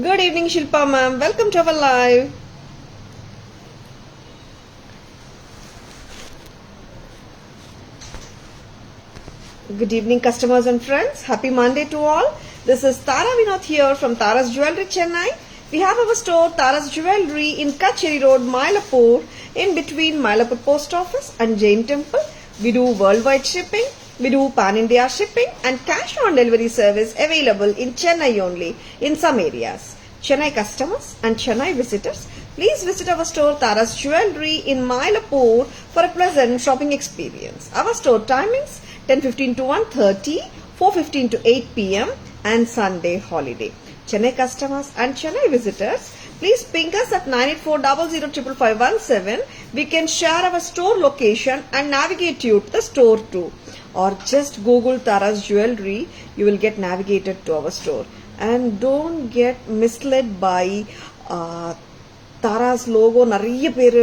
Good evening, Shilpa ma'am. Welcome to our live. Good evening, customers and friends. Happy Monday to all. This is Tara Vinoth here from Tara's Jewelry, Chennai. We have our store Tara's Jewelry in Kacheri Road, Mylapore, in between Mylapore Post Office and Jain Temple. We do worldwide shipping. We do pan-India shipping and cash-on-delivery service available in Chennai only in some areas. Chennai customers and Chennai visitors, please visit our store Tara's Jewelry in Mylapore for a pleasant shopping experience. Our store timings 10:15 to 1:30, 4:15 to 8 p.m. and Sunday holiday. Chennai customers and Chennai visitors, please ping us at 9840055517. We can share our store location and navigate you to the store too. Or just Google Tara's Jewelry, you will get navigated to our store. And don't get misled by Tara's logo. நிறைய பேர்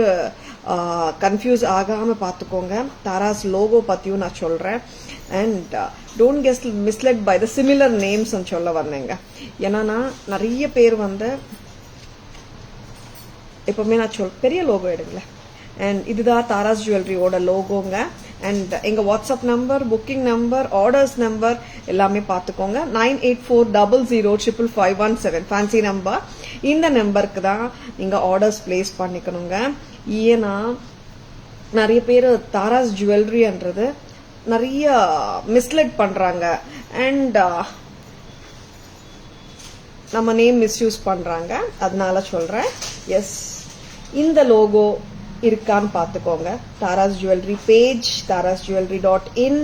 confuse ஆகாம பார்த்துக்கோங்க. Tara's logo பத்தியும் நான் சொல்றேன். And don't get misled by the similar names சொல்ல வந்தேங்க. ஏன்னா நிறைய பேர் வந்து எப்பவுமே நான் பெரிய லோகோ எடுங்களேன். அண்ட் இதுதான் தாராஸ் ஜுவல்லரியோட லோகோங்க. அண்ட் எங்க WhatsApp number, booking number, orders number எல்லாமே பார்த்துக்கோங்க. 9840055517 ஃபேன்சி நம்பர். இந்த நம்பருக்கு தான் நீங்க ஆர்டர்ஸ் பிளேஸ் பண்ணிக்கணுங்க. ஏன்னா நிறைய பேர் தாராஸ் ஜுவல்லரின்றது நிறைய மிஸ்லெட் பண்றாங்க அண்ட் நம்ம நேம் மிஸ்யூஸ் பண்றாங்க. அதனால சொல்றேன். எஸ், இந்த லோகோ இருக்கான்னு பார்த்துக்கோங்க. தாராஸ் ஜுவல்லரி பேஜ், tarasjewelry.in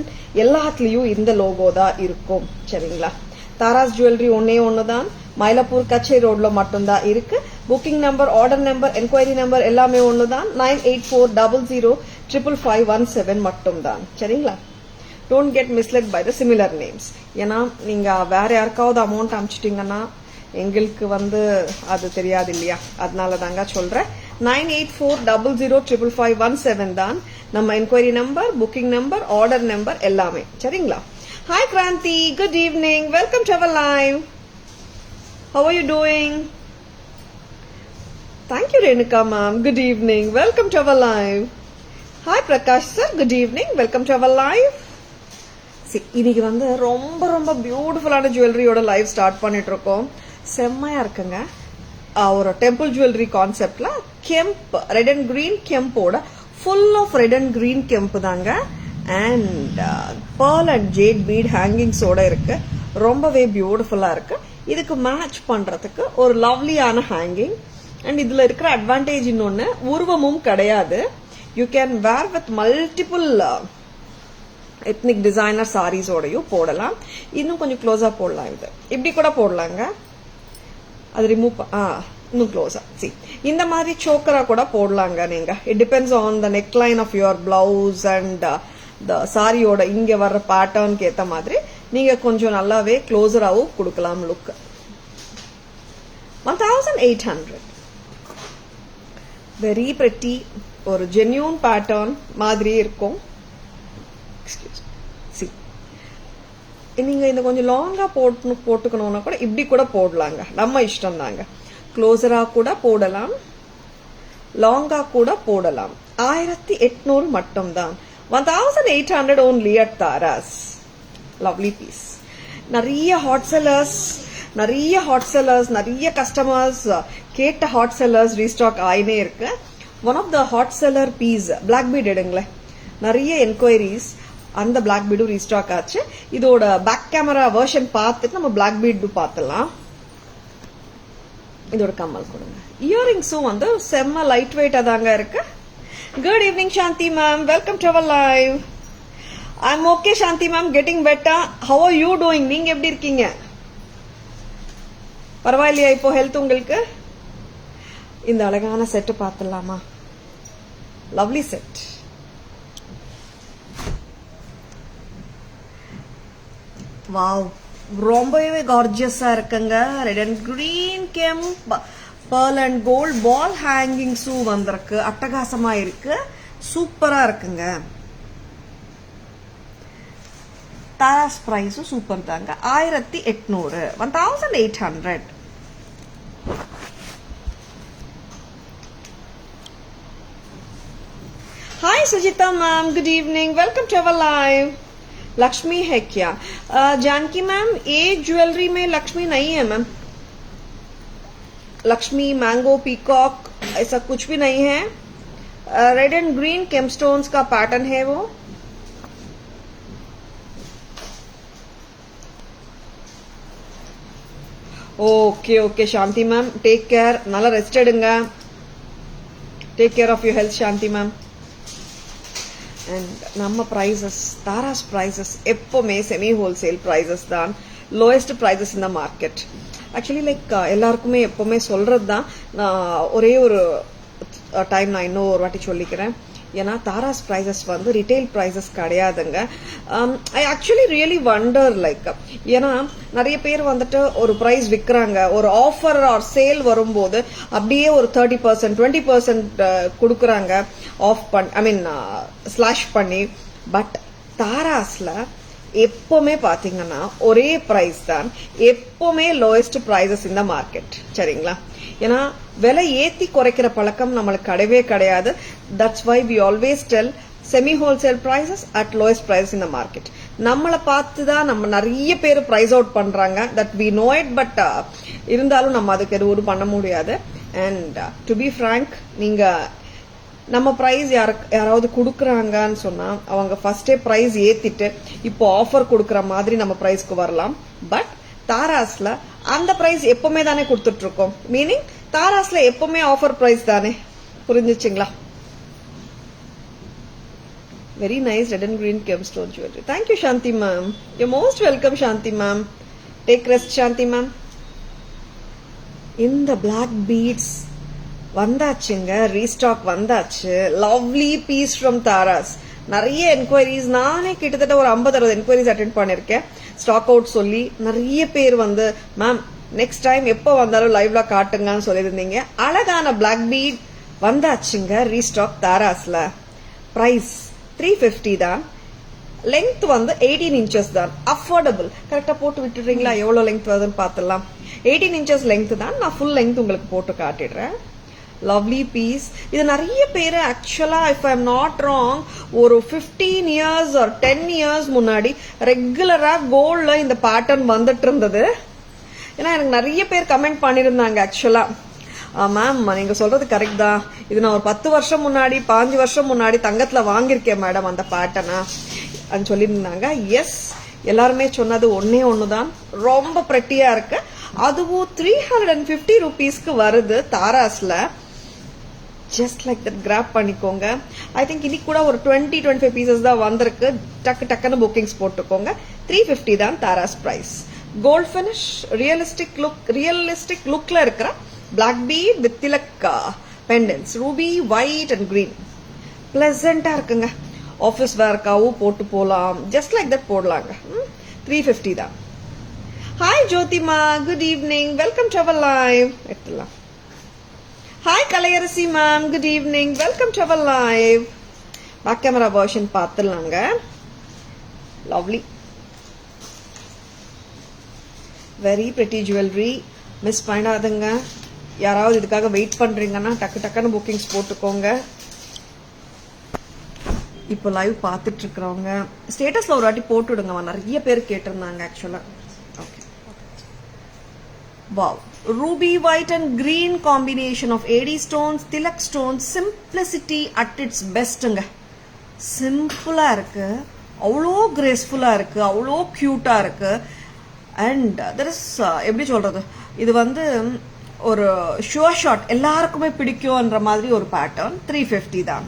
எல்லாத்துலயும் இந்த லோகோ தான் இருக்கும். சரிங்களா? தாராஸ் ஜுவல்லரி ஒண்ணுதான் மயிலாப்பூர் கச்சேரி ரோட்ல மட்டும்தான் இருக்கு. Booking number, order number, enquiry number எல்லாமே ஒண்ணுதான். 9840055517 மட்டும்தான். சரிங்களா? Don't get misled by the similar names. ஏன்னா நீங்க வேற யாருக்காவது அமௌண்ட் அனுப்பிச்சிட்டீங்கன்னா எங்களுக்கு வந்து அது தெரியாது இல்லையா? அதனால தாங்க சொல்றேன். 9840055517 தான் நம்ம enquiry number, booking number, order number எல்லாமே. சரிங்களா? Hi Kranthi, good evening, welcome to our live. How are you doing? Thank you Renuka ma'am, good evening, welcome to our live. Hi Prakash sir, good evening, welcome to our live. இன்னைக்கு வந்து ரொம்ப ரொம்ப பியூட்டிஃபுல்லான ஜுவல்லரியோட live start பண்ணிட்டு இருக்கோம். செம்மையா இருக்குங்க. ஒரு டெம்பிள் ஜுவல்லரி கான்செப்ட்ல கெம்ப், ரெட் அண்ட் கிரீன் கெம்போட full of red and green kemp தாங்க. And pearl and jade bead ஹேங்கிங்ஸோட இருக்கு. ரொம்பவே பியூட்டிஃபுல்லா இருக்கு. இதுக்கு மேட்ச் பண்றதுக்கு ஒரு லவ்லியான ஹேங்கிங். அண்ட் இதுல இருக்கிற அட்வான்டேஜ் இன்னொன்னு, உருவமும் கிடையாது. You can wear with multiple ethnic designer சாரீஸோடையும் போடலாம். இன்னும் கொஞ்சம் க்ளோஸா போடலாம். இது இப்படி கூட போடலாங்க. அது ரிமூவ் இன்னும் க்ளோஸா. இந்த மாதிரி சோக்கரா கூட போடலாங்க நீங்க. It depends on the neckline of your blouse and the சாரியோட இங்க வர்ற பேட்டர்னுக்கு ஏத்த மாதிரி நீங்க கொஞ்சம் நல்லாவே க்ளோஸராவும் கொடுக்கலாம் லுக். 1800 very pretty. ஒரு ஜென்யூன் பேட்டர்ன் மாதிரி இருக்கும். நீங்க இந்த கொஞ்சம் லாங்கா போட்டுக்கணும்னா கூட இப்படி கூட போடலாங்க. நம்ம இஷ்டம் தாங்க. க்ளோஸரா கூட போடலாம், லாங்கா கூட போடலாம். 1800 மட்டும் தான். 1800 only at Tara's. Lovely piece. நிறைய ஹாட் செல்லர்ஸ், நிறைய கஸ்டமர்ஸ் கேட்ட ஹாட் செல்லர்ஸ் ரீஸ்டாக் ஆயினே இருக்கு. One of the hot seller piece black bead எடுங்களேன். நிறைய என்கொயரிஸ். அந்த பிளாக் பீடும் ரீஸ்டாக் ஆச்சு. இதோட பேக் கேமரா வெர்ஷன் பார்த்துட்டு நம்ம பிளாக் பீட் பார்த்துலாம். இதோட கம்மல் கொடுங்க. இயரிங்ஸும் வந்து செம்ம லைட் வெயிட்டா தாங்க இருக்கு. Good evening Shanthi ma'am, welcome to our live. I'm okay Shanthi ma'am, getting better. How are you doing? நீங்க எப்படி இருக்கீங்க? பரவாயில்லையா இப்போ ஹெல்த் உங்களுக்கு? இந்த அழகான செட் பார்த்துடலாமா? Lovely set. வாவ், ரொம்பவே கார்ஜியஸா இருக்குங்க. Red and green kemp, pearl and gold ball ஹேங்கிங்ஸும் வந்திருக்கு. அட்டகாசமா இருக்கு, சூப்பரா இருக்குங்க. தாராஸ் பிரைஸும் சூப்பர் தாங்க. 1800, 1800. Sujita ma'am, good evening. Welcome to our live. Lakshmi है क्या? जानकी मैम, ये ज्वेलरी में लक्ष्मी नहीं है मैम. लक्ष्मी, मैंगो, पीकॉक ऐसा कुछ भी नहीं है. रेड एंड ग्रीन केमस्टोन्स का पैटर्न है वो. Okay okay Shanthi ma'am, take care. நல்லா ரெஸ்ட் எடுங்க. Take care of your health Shanthi ma'am. And நம்ம ப்ரைஸஸ், தாராஸ் ப்ரைஸஸ் எப்போவுமே செமி ஹோல்சேல் ப்ரைஸஸ் தான், லோயஸ்ட் ப்ரைஸஸ் இந்த மார்க்கெட். ஆக்சுவலி லைக் எல்லாருக்குமே எப்போவுமே சொல்றது தான். நான் ஒரே ஒரு டைம் நான் இன்னும் ஒரு வாட்டி சொல்லிக்கிறேன். ஏன்னா தாராஸ் ப்ரைஸஸ் வந்து ரிட்டைல் ப்ரைஸஸ் கிடையாதுங்க. I actually really wonder like, ஏன்னா நிறைய பேர் வந்துட்டு ஒரு ப்ரைஸ் விற்கிறாங்க, ஒரு ஆஃபர் ஆர் சேல் வரும்போது அப்படியே ஒரு 30% 20% கொடுக்குறாங்க ஆஃப் ஸ்லாஷ் பண்ணி. பட் தாராஸ்ல எப்பவுமே பாத்தீங்கன்னா ஒரே பிரைஸ் தான், எப்பவுமே லோயஸ்ட் பிரைசஸ் இந்த மார்க்கெட். சரிங்களா? ஏன்னா விலை ஏத்தி குறைக்கிற பழக்கம் நம்மளுக்கு கிடையவே கிடையாது. That's why we always tell semi wholesale prices at lowest price in the market. நம்மளை பார்த்து தான் நம்ம நிறைய பேர் பிரைஸ் அவுட் பண்றாங்க. That we know it. But இருந்தாலும் நம்ம அதுக்கு எதுவும் பண்ண முடியாது. அண்ட் டு பி ஃப்ராங்க், நீங்க நம்ம பிரைஸ் யாராவது கொடுக்குறாங்கன்னு சொன்னா அவங்க ஃபர்ஸ்டே பிரைஸ் ஏத்திட்டு இப்போ ஆஃபர் கொடுக்கற மாதிரி நம்ம பிரைஸ்க்கு வரலாம். பட் தாராஸ்ல அந்த பிரைஸ் எப்பவுமே தானே கொடுத்துட்டு இருக்கோம். மீனிங் தாராஸ்ல எப்பவுமே ஆஃபர் பிரைஸ் தானே. புரிஞ்சுச்சுங்களா? Very nice red and green gemstone jewellery. Thank you Shanthi ma'am. You most welcome Shanthi ma'am. Take rest Shanthi ma'am. இந்த பிளாக் பீட்ஸ் வந்தாச்சுங்க, ரீஸ்டாக் வந்தாச்சு. Lovely piece from Tara's. நிறைய என்கொயரிஸ், நானே கிட்டத்தட்ட ஒரு 50-60 என்கொயரிஸ் அட்டென்ட் பண்ணிருக்கேன். ஸ்டாக் அவுட் சொல்லி நிறைய பேர் வந்து மேம் நெக்ஸ்ட் டைம் எப்போ வந்தாலும் லைவ்ல காட்டுங்கன்னு சொல்லியிருந்தீங்க. அழகான பிளாக் பீட் வந்தாச்சுங்க, ரீஸ்டாக் தாராஸ்ல. பிரைஸ் 350 தான். லெங்த் வந்து 18 இன்ச்சஸ் தான். அஃபோர்டபுள். கரெக்டா போட்டு விட்டுறீங்களா? எவ்வளவு லெங்த் வருதுன்னு பாத்துலாம். 18 இன்ச்சஸ் லெங்த் தான். நான் ஃபுல் லெங்த் உங்களுக்கு போட்டு காட்டிடுறேன். Lovely piece. இது நிறைய பேர் ஆக்சுவலா if I am not wrong ஒரு 15 இயர்ஸ் ஆர் 10 இயர்ஸ் முன்னாடி ரெகுலரா கோல்ட்ல இந்த பேட்டர்ன் வந்துட்டு இருந்தது. ஏன்னா எனக்கு நிறைய பேர் கமெண்ட் பண்ணிருந்தாங்க ஆக்சுவலா, மேம் நீங்க சொல்றது கரெக்ட் தான், இது நான் ஒரு 10 வருஷம் முன்னாடி 5 வருஷம் முன்னாடி தங்கத்துல வாங்கியிருக்கேன் மேடம் அந்த பேட்டர்னா சொல்லியிருந்தாங்க. எஸ், எல்லாருமே சொன்னது ஒன்னே ஒண்ணுதான். ரொம்ப பிரெட்டியா இருக்கு. அதுவும் 350 ருபீஸ்க்கு வருது தாராஸ்ல. ஜஸ்ட் லைக் தட் கிராப் பண்ணிக்கோங்க. ஐ திங்க் இன்னைக்கு கூட ஒரு 20-25 பீசஸ் தான் வந்திருக்கு. டக்கு டக்குன்னு புக்கிங்ஸ் போட்டுக்கோங்க. 350 தான் Tara's price. Gold finish, realistic லுக்ல இருக்கிற black bead with tilak pendants, ruby white and green. பிளசண்டா இருக்குங்க. ஆஃபீஸ் வேர்க்காவும் போட்டு போலாம். ஜஸ்ட் லைக் தட் போடலாங்க. 350 தான். ஹாய் ஜோதிமா, good evening. Welcome to our live. எடுத்துலாம். Hi Kalaiyarasi ma'am, good evening. Welcome to our live. Back camera version பார்த்துலாங்க. Lovely, very pretty jewellery. Miss பண்ணாதுங்க. யாராவது இதுக்காக வெயிட் பண்றீங்கன்னா டக்கு டக்குன்னு புக்கிங்ஸ் போட்டுக்கோங்க. இப்போ லைவ் பார்த்துட்டு இருக்கிறவங்க ஸ்டேட்டஸ்ல ஒரு வாட்டி போட்டு விடுங்க. நிறைய பேர் கேட்டிருந்தாங்க ஆக்சுவலா. Okay. Wow, ruby white and green combination of AD stones, tilak stones, simplicity at its bestங்க. சிம்பிளா இருக்கு, அவ்வளோ கிரேஸ்ஃபுல்லா இருக்கு, அவ்வளோ கியூட்டா இருக்கு. அண்ட் தெர் இஸ் எப்படி சொல்றது, இது வந்து ஒரு ஷுவர் ஷாட் எல்லாருக்குமே பிடிக்கும்ன்ற மாதிரி ஒரு பேட்டர்ன். 350 தான்.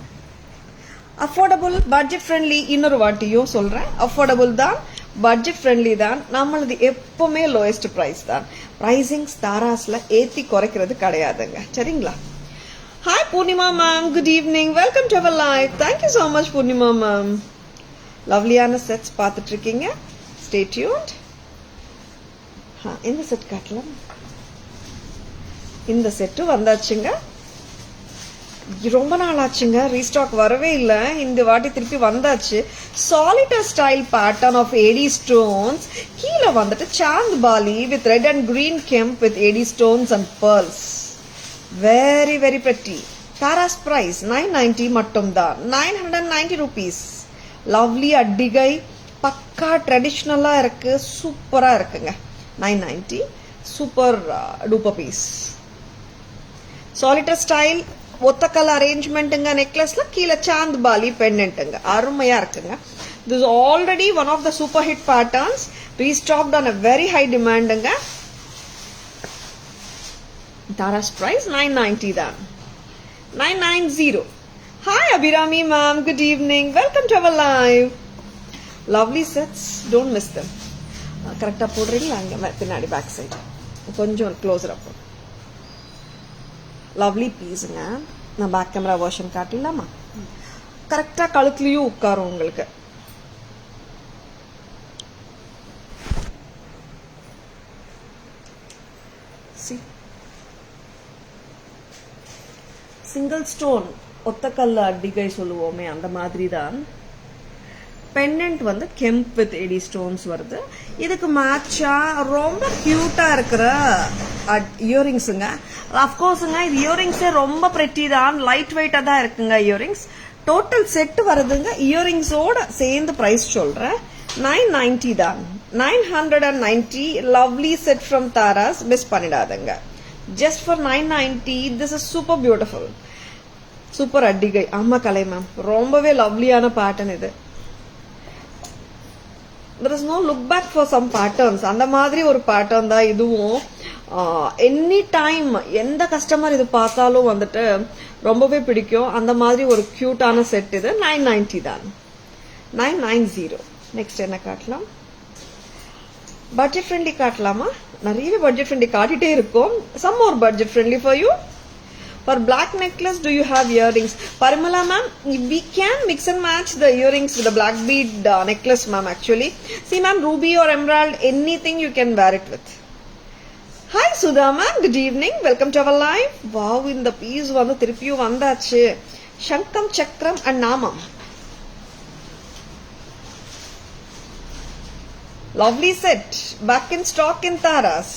Affordable, budget friendly. இன்னொரு வாட்டியும் சொல்றேன், அஃபோர்டபுள் தான், பட்ஜெட் ஃப்ரெண்ட்லி தான். நம்மளது எப்பவுமே லோயஸ்ட் பிரைஸ் தான். பிரைசிங் தாராஸ்ல ஏத்தி குறைக்கிறது கிடையாதுங்க. சரிங்களா? Hi Poornima ma'am, good evening. Welcome to our live. Thank you so much Poornima ma'am. லவ்லியான செட்ஸ் பார்த்துட்டு இருக்கீங்க. Stay tuned. இந்த செட் காட்டலாம். இந்த செட்டு வந்தாச்சுங்க. ரொம்ப நாள் ஆச்சுங்க, ரீஸ்டாக் வரவே இல்லை. இந்த வாட்டி திருப்பி வந்தாச்சு. Solitaire style pattern of AD stones. கீழே வந்துட்டு chand bali with red and green kemp with AD stones and pearls. Very very pretty. Tara's price 990 மட்டும்தான். 990 rupees. லவ்லி அட்டிகை, பக்கா ட்ரெடிஷ்னலாக இருக்கு, சூப்பராக இருக்குங்க. 990 super duper piece. Solitaire style ஒத்தக்கல் அரேஞ்ச்மெண்ட்டுங்க. நெக்லஸ்ல கீழே சாந்த் பாலி பெண்டன்ட்டுங்க, அருமையா இருக்குங்க. This is already one of the super hit patterns, restocked on a very high demandங்க. Tara's price 990 தான். 990. Hi Abhirami ma'am, good evening. Welcome to our live. Lovely sets, don't miss them. கரெக்டாக போடுறீங்களா? அங்கே பின்னாடி back side கொஞ்சம் closure அப்போ. Lovely பீஸுங்க. நான் back camera version காட்டிடலாமா? கரெக்டாக கழுத்துலையும் உட்காரும் உங்களுக்கு. சிங்கிள் ஸ்டோன் ஒத்தக்கல்ல அடிகை சொல்லுவோமே அந்த மாதிரி தான். பெண்டன்ட் வந்து கெம்ப் வித் எடி ஸ்டோன்ஸ் வருது. இதுக்கு மேட்சா ரொம்ப கியூட்டா இருக்கிற இயரிங்ஸுங்க. அஃப்கோர்ஸுங்க இது இயரிங்ஸே ரொம்ப பிரெட்டி தான், லைட் வெயிட்டா தான் இருக்குங்க இயரிங்ஸ். டோட்டல் செட் வருதுங்க, இயரிங்ஸோட சேர்ந்து பிரைஸ் சொல்றேன். 990 தான். 990 லவ்லி செட் ஃப்ரம் தாராஸ். மிஸ் பண்ணிடாதுங்க. Just for 990, this is super beautiful. Super அட்டிகை. ஆமா கலை மேம், ரொம்பவே லவ்லியான பேட்டர்ன் இது. There is no look back for some patterns. அந்த மாதிரி ஒரு பேட்டர்ன் தான் இதுவும். எனி டைம் எந்த கஸ்டமர் இது பார்த்தாலும் வந்துட்டு ரொம்பவே பிடிக்கும். அந்த மாதிரி ஒரு கியூட்டான செட் இது. 990 தான். 990. நெக்ஸ்ட் என்ன காட்டலாம்? பட்ஜெட் ஃப்ரெண்ட்லி காட்டலாமா? நிறைய பட்ஜெட் ஃப்ரெண்ட்லி காட்டிட்டே இருக்கும். Some more budget friendly for you. For black necklace, do you have earrings? Parimala ma'am, we can mix and match the earrings with the black bead necklace ma'am actually. See ma'am, ruby or emerald, anything you can wear it with. Hi Sudha ma'am, good evening. Welcome to our live. Wow, in the piece vandu thirupiyum vandachu. Shankam, Chakram and Namam. Lovely set, back in stock in Taras.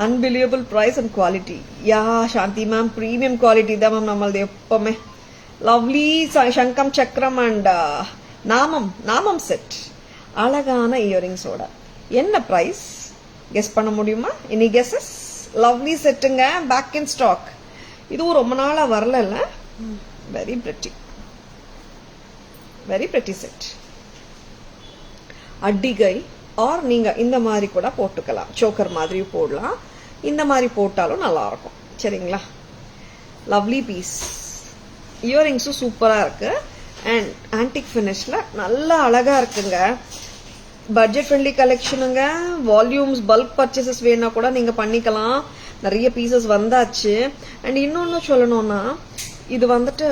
Unbelievable price and quality. Yeah, Shanti ma'am, premium quality da ma'am namalde eppome. Lovely Shankam, Chakram and Namam set. Alagana earrings oda. Enna price? Guess panna mudiyuma? Any guesses? Lovely settunga, back in stock. Idu romba naala varala. Very pretty. Very pretty set. அட்டிகை ஆர் நீங்க இந்த மாதிரி கூட போட்டுக்கலாம். Choker மாதிரி போடலாம், இந்த மாதிரி போட்டாலும் நல்லா இருக்கும். சரிங்களா? Lovely piece. இயரிங்ஸும் சூப்பரா இருக்கு அண்ட் ஆன்டிக் ஃபினிஷ்ல நல்லா அழகா இருக்குங்க. பட்ஜெட் ஃப்ரெண்ட்லி கலெக்ஷனுங்க. வால்யூம்ஸ் பல்க் பர்ச்சேசஸ் வேணா கூட நீங்க பண்ணிக்கலாம். நிறைய பீசஸ் வந்தாச்சு. அண்ட் இன்னொன்னு சொல்லணும்னா இது வந்துட்டு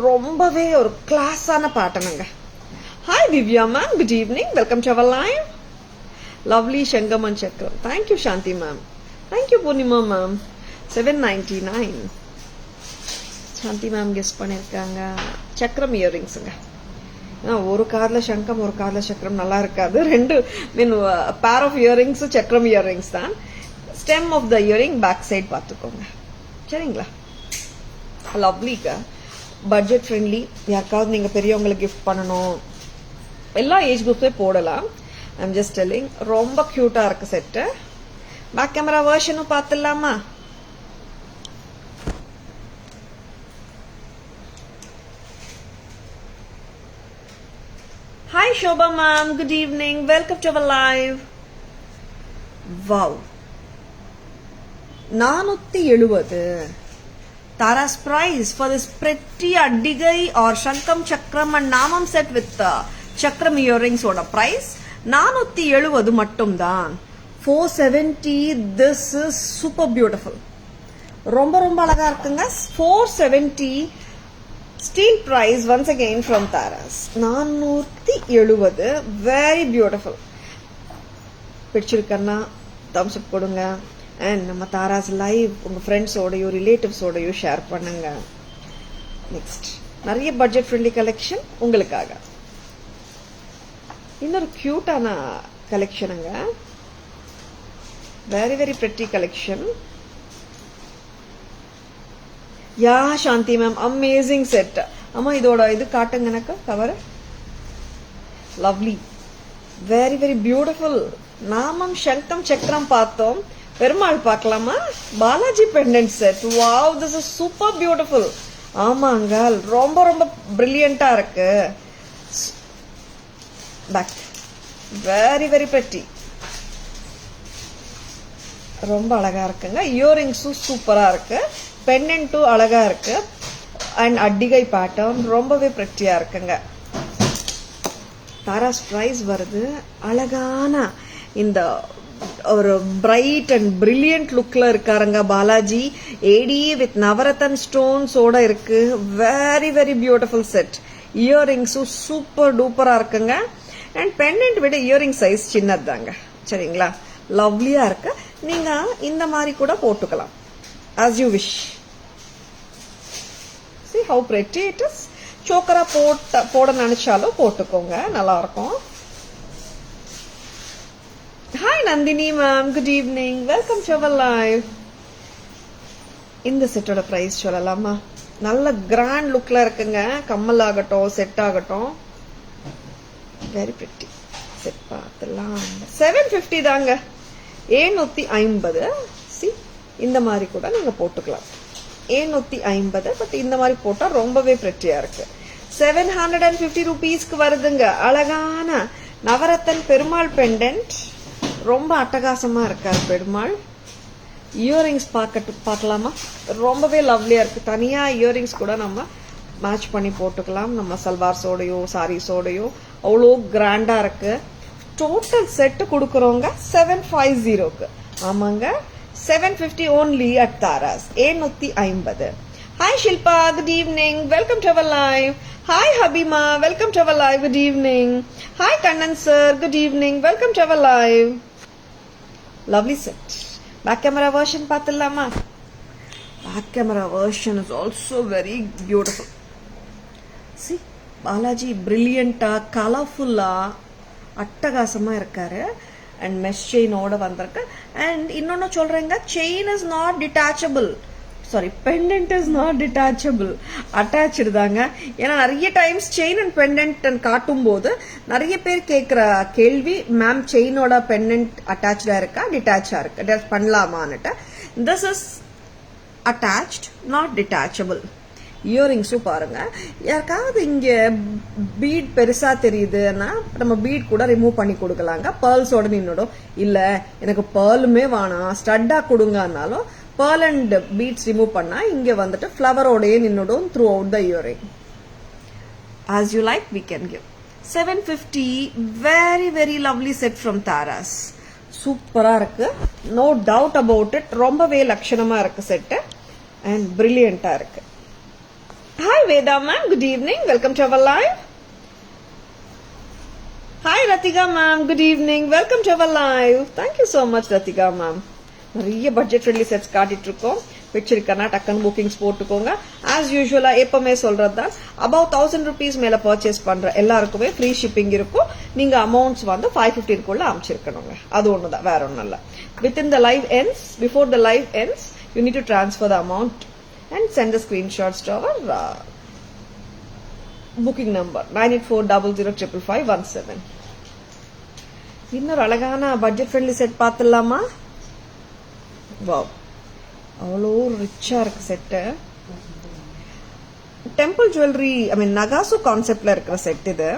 ரொம்பவே ஒரு கிளாஸான பேட்டர்னுங்க. Hi Divya ma'am, good evening. Welcome to our live. Lovely Shankam and Chakram. Thank you Shanti ma'am. Thank you Purnima ma'am. 799. Shanti ma'am guess பண்ணிருக்காங்க. சக்கரம் இயரிங்ஸ்ங்க. ஒரு காதுல சங்கம் ஒரு காதுல சக்கரம் நல்லா இருக்காது. ரெண்டு மீன் பேர் ஆஃப் இயரிங்ஸ் சக்கரம் இயரிங்ஸ் தான். Stem of the earring back side பார்த்துக்கோங்க. சரிங்களா? லவ்லிங்க. Budget friendly. யாருக்காவது நீங்க பெரியவங்களுக்கு கிஃப்ட் பண்ணணும், எல்லா ஏஜ் குரூப்ஸே போடலாம். I'm just telling. ரொம்ப கியூட்டா இருக்கு செட்டு. பேக் கேமரா வெர்ஷனும் பார்த்துடலாமா? Hi Shobha ma'am, good evening. Welcome to our live. Wow. 470. Tara's price for this pretty Addigai or Shankam, Chakram and Namam set with Chakram earrings oda price 470 மட்டும் தான். 470. This is super beautiful. ரொம்ப ரொம்ப அழகா இருக்குங்க. 470 steel price once again from Taras. 470. Very beautiful. பிடிச்சிருக்கன்னா thumbs up கொடுங்க. And நம்ம Taras live உங்க ஃப்ரெண்ட்ஸோடயோ ரிலேட்டிவ்ஸோடயோ ஷேர் பண்ணுங்க. நெக்ஸ்ட் நிறைய பட்ஜெட் ஃப்ரெண்ட்லி கலெக்ஷன் உங்களுக்காக. இன்னொரு கியூட்டான கலெக்ஷனுங்க. Very very pretty collection. Yeah Shanthi ma'am, amazing set. ஆமா, இதோட இது காட்டுங்க எனக்கு cover. Lovely, very very beautiful. நாமம் சங்கம் சக்கரம் பார்த்தோம், பெருமாள் பார்க்கலாமா? Balaji pendant set. Wow, this is super beautiful. ஆமாங்க, ரொம்ப ரொம்ப பிரில்லியண்டா இருக்கு. பேக் வெரி வெரி பிரெட்டி, ரொம்ப அழகா இருக்குங்க. இயரிங்ஸும் சூப்பரா இருக்கு, பெண்டன்ட்டும் அழகா இருக்கு, அண்ட் அட்டிகை பேட்டர்ன் ரொம்பவே பிரெட்டியா இருக்குங்க. தாராஸ் பிரைஸ் வருது. அழகான இந்த ஒரு பிரைட் அண்ட் பிரில்லியன்ட் லுக்ல இருக்காருங்க பாலாஜி. ஏடி வித் நவரத்தன் ஸ்டோன்ஸோட இருக்கு. Very very beautiful set. இயரிங்ஸும் சூப்பர் டூப்பரா இருக்குங்க. அண்ட் பெண்டன்ட் விட இயரிங் சைஸ் சின்னது தாங்க. சரிங்களா, லவ்லியா இருக்கு. நீங்க இந்த மாதிரி கூட போட்டுக்கலாம், as you wish. see how pretty it is. சோக்கரா போட நினைச்சாலும் போட்டுக்கோங்க, நல்லா இருக்கும். Hi Nandini ma'am, good evening, welcome to our live. இந்த செட்டோட பிரைஸ் சொல்லலாமா? நல்ல கிராண்ட் லுக்ல இருக்குங்க. கம்மல் ஆகட்டும், செட் ஆகட்டும், வெரி பிரிட்டி செட். பார்த்துலாம் 750 தாங்க, 750. சி, இந்த மாதிரி கூட நீங்க போட்டுக்கலாம், 750. பட் இந்த மாதிரி போட்டா ரொம்பவே பிரிட்டியா இருக்கு. 750 rupeesக்கு வருதுங்க. அழகான நவரத்தன் பெருமாள் பெண்டன்ட், ரொம்ப அட்டகாசமா இருக்காரு பெருமாள். இயரிங்ஸ் பார்க்கலாமா? ரொம்பவே லவ்லியா இருக்கு. தனியா இயரிங்ஸ் கூட நம்ம மேட்ச் பண்ணி போட்டுக்கலாம், நம்ம சல்வார்ஸோடயோ சாரீஸோடயோ. அவ்வளோ கிராண்டா இருக்கு. டோட்டல் செட் கொடுக்குறோங்க 750க்கு. ஆமாங்க, 750 only at Taras, 750. Hi Shilpa, good evening, welcome to our live. Hi ஹபிமா, welcome to our live, good evening. Hi Kannan sir, good evening, welcome to our live. Lovely set. Back camera version பார்த்துடலாமா? Back camera version is also very beautiful. See, Balaji பிரில்லியண்டா கலர்ஃபுல்லா அட்டகாசமா இருக்காரு. And mesh செயினோட வந்திருக்கு. And இன்னொன்னு சொல்றேங்க, chain is not detachable. Sorry, pendant is not detachable, attach தாங்க. ஏன்னா நிறைய டைம்ஸ் செயின் அண்ட் பெண்டன்ட் காட்டும் போது நிறைய பேர் கேட்கிற கேள்வி, மேம் செயினோட பெண்டன்ட் அட்டாச்சா இருக்கா டிட்டாச்சா இருக்கு, பண்ணலாமான்னுட்டு. This is attached, not detachable. இயரிங்ஸும் பாருங்க. யாருக்காவது இங்க பீட் பெருசா தெரியுதுன்னா நம்ம பீட் கூட ரிமூவ் பண்ணி கொடுக்கலாங்க, பேர்ல்ஸோட நின்னுடும். இல்ல எனக்கு பேர்லுமே வேணாம், ஸ்டட்டா கொடுங்கன்னாலும் பேர்ல் அண்ட் பீட்ஸ் ரிமூவ் பண்ணா இங்க வந்துட்டு ஃபிளவரோடயே நின்னுடும் throughout the earring. as you like we can give. 750, very very lovely set from Tara's. சூப்பரா இருக்கு, நோ டவுட் அபவுட் இட். ரொம்பவே லட்சணமா இருக்கு செட் அண்ட் பிரில்லியண்டா இருக்கு. Hi Veda ma'am, good evening, welcome to our live. Hi Ratika ma'am, good evening, welcome to our live. Thank you so much Ratika ma'am. நிறைய budget friendly sets காட்டிட்டு இருக்கோம். பிடிச்சிருக்கனா டக்குன்னு bookings போட்டுக்கோங்க. As யூஸ்வலா எப்பவுமே சொல்றது தான், above 1000 rupees மேல பர்ச்சேஸ் பண்ற எல்லாருக்குமே ஃப்ரீ ஷிப்பிங் இருக்கும். நீங்க அமௌண்ட்ஸ் வந்து 550 அமைச்சிருக்கணுங்க, அது ஒண்ணுதான், வேற ஒண்ணும் இல்ல. Within the live ends, before the live ends, you need to transfer the amount and send the screenshots to our booking number 9840055517. இன்னொரு அழகான பட்ஜெட் ஃப்ரெண்ட்லி செட் பார்த்துடலாமா? வாவ், அவ்வளோ ரிச்சா இருக்கு செட்டு. டெம்பிள் ஜுவல்லரி, ஐ மீன் நகாசு கான்செப்ட்ல இருக்கிற செட் இது.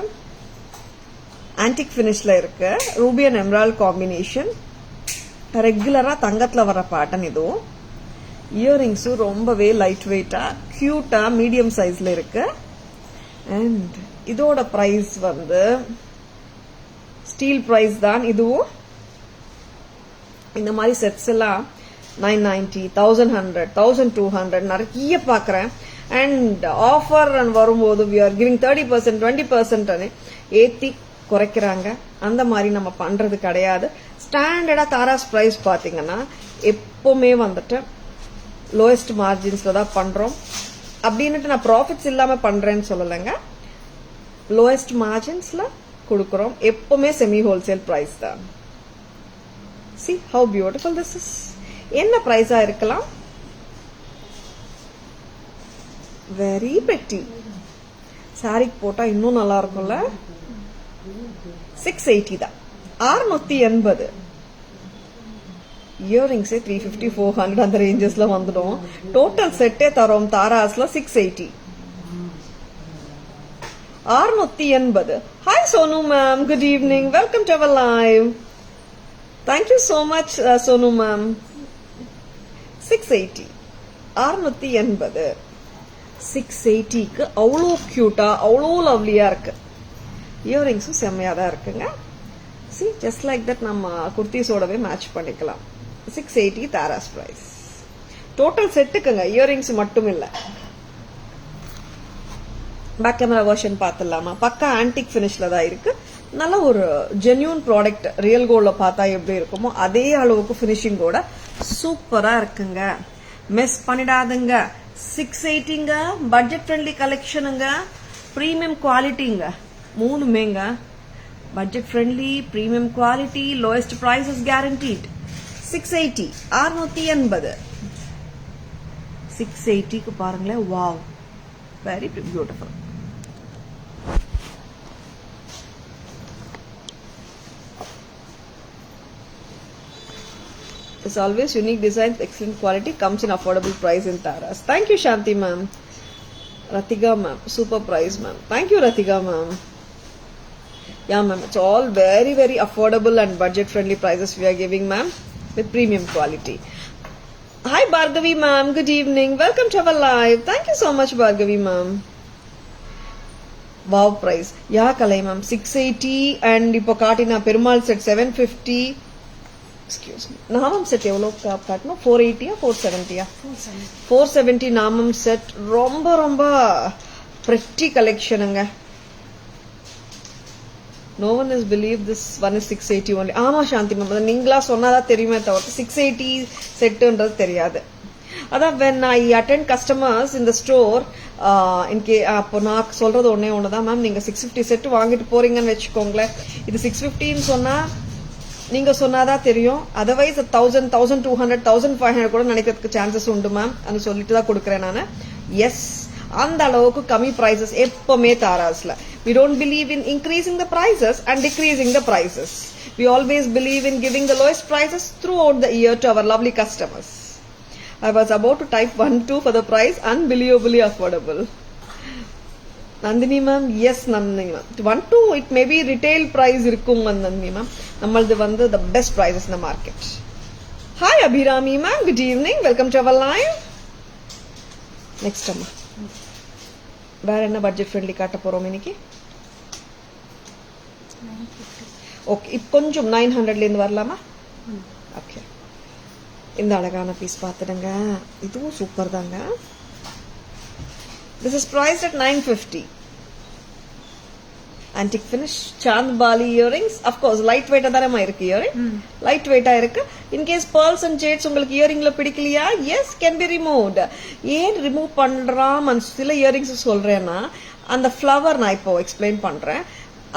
ஆன்டிக் பினிஷ்ல இருக்கு, Ruby and emerald combination. ரெகுலரா தங்கத்துல வர பேட்டர்ன் இதுவும். இயரிங்ஸும் ரொம்பவே லைட் வெயிட்டா கியூட்டா மீடியம் சைஸ்ல இருக்கு. அண்ட் இதோட பிரைஸ் வந்து ஸ்டீல் பிரைஸ் தான். இதுவும் இந்த மாதிரி செட்ஸ் எல்லாம் 990, 1100, 1200 நிறைய பாக்குறேன். அண்ட் ஆஃபர் வரும்போது we are giving 30%, 20% ஏத்தி குறைக்கிறாங்க. அந்த மாதிரி நம்ம பண்றது கிடையாது. ஸ்டாண்டர்டா தாராஸ் பிரைஸ் பாத்தீங்கன்னா எப்பவுமே வந்துட்டு லோயஸ்ட் மார்ஜின்ஸ்ல தான் பண்றோம். அப்படின்னுட்டு நான் ப்ராஃபிட்ஸ் இல்லாம பண்றேன்னு சொல்லலைங்க, லோயஸ்ட் மார்ஜின்ஸ்ல கொடுக்கறோம். எப்பவுமே செமி ஹோல்சேல் பிரைஸ் தான். See how beautiful this is. என்ன பிரைஸா இருக்கலாம்? Very pretty. சாரிக்கு போட்டா இன்னும் நல்லா இருக்கும்ல. 680 தான். 680. இயரிங்ஸே 350 400 அந்த ரேஞ்சஸ்ல வந்துடும். டோட்டல் செட்டே தரோம் தாராஸ்ல 680. 680. Hi Sonu ma'am, good evening. Welcome to our live. Thank you so much Sonu ma'am. 680. 680. 680க்கு அவ்வளோ கியூட்டா அவ்வளோ லவ்லியா இருக்கு. இயரிங்ஸும் செம்மையா தான் இருக்குங்க. See, just like that நம்ம குர்த்திஸோடவே மேட்ச் பண்ணிக்கலாம். 680 தாராஸ் பிரைஸ். டோட்டல் செட்டுக்குங்க, இயரிங்ஸ் மட்டும் இல்ல. பேக் கேமரா வெர்ஷன் பார்த்துடலாமா? பக்கா ஆன்டிக் ஃபினிஷ்ல தான் இருக்கு. நல்ல ஒரு ஜென்யூன் ப்ராடக்ட். ரியல் கோல்ட்ல பார்த்தா எப்படி இருக்குமோ அதே அளவுக்கு ஃபினிஷிங்கோட சூப்பரா இருக்குங்க. மிஸ் பண்ணிடாதுங்க. 680ங்க, பட்ஜெட் ஃப்ரெண்ட்லி கலெக்ஷனுங்க, பிரீமியம் குவாலிட்டிங்க, மூணுமேங்க. Budget friendly, premium quality, lowest prices guaranteed. 680. 680. 680க்கு பாருங்களேன். Wow, very beautiful. It's always unique designs, excellent quality, comes in affordable price in Taras. Thank you Shanti ma'am. Ratika ma'am, super price ma'am. Thank you Ratika ma'am. Yeah ma'am, it's all very very affordable and budget friendly prices we are giving ma'am, with premium quality. Hi Bhargavi ma'am, good evening. Welcome to our live. Thank you so much Bhargavi ma'am. Wow price. Yeah Kalai ma'am, 680 and ipo kaatina Perumal set 750. Excuse me. நாமம் set எவ்வளோ காட்டணும்? 480 470? 470 நாமம் set. ரொம்ப ரொம்ப pretty கலெக்ஷனுங்க. No one has believed this one is 680 only. ஆமா சாந்தி ma'am, நீங்களா சொன்னாதான் தெரியுமே தவிர 680 செட்டுன்றது தெரியாது. அதான் when I attend customers in the store, அப்போ நான் சொல்றது ஒண்ணுதான் மேம், நீங்க 650 செட்டு வாங்கிட்டு போறீங்கன்னு வச்சுக்கோங்களேன், இது 650ன்னு சொன்னா நீங்க சொன்னாதான் தெரியும். அதர்வைஸ் 1000 1200 1500 கூட நினைக்கிறதுக்கு சான்சஸ் உண்டு மேம். அது சொல்லிட்டு தான் கொடுக்குறேன் நான். எஸ், அந்த அளவுக்கு கம்மி பிரைசஸ் எப்பவுமே தாராஸ்ல. We don't believe in increasing the prices and decreasing the prices. We always believe in giving the lowest prices throughout the year to our lovely customers. I was about to type 1-2 for the price, unbelievably affordable. Nandini ma'am, yes Nandini ma'am. 1-2 it may be retail price irukkum Nandini ma'am. Nammaldu vandu the best prices in the market. Hi Abhirami ma'am, good evening. Welcome to our live. Next amma. வேற என்ன budget friendly காட்ட போறோம் இன்னைக்கு? Okay, இப்போ கொஞ்சம் 900ல இருந்து வரலாமா? Okay, இந்த அழகான பீஸ் பார்த்துடுங்க. இதுவும் சூப்பர் தாங்க. This is priced at 950. Antique finish, Chandbali earrings. Of course, lightweight தானே இருக்கு earring. Lightweight இருக்கு. In case pearls and jades உங்களுக்கு earringல பிடிக்கலையா? Yes, can be removed. ஏன் ரிமூவ் பண்றாம சில earrings சொல்றேன்னா, அந்த ஃப்ளவர் நான் இப்போ எக்ஸ்பிளைன் பண்றேன்.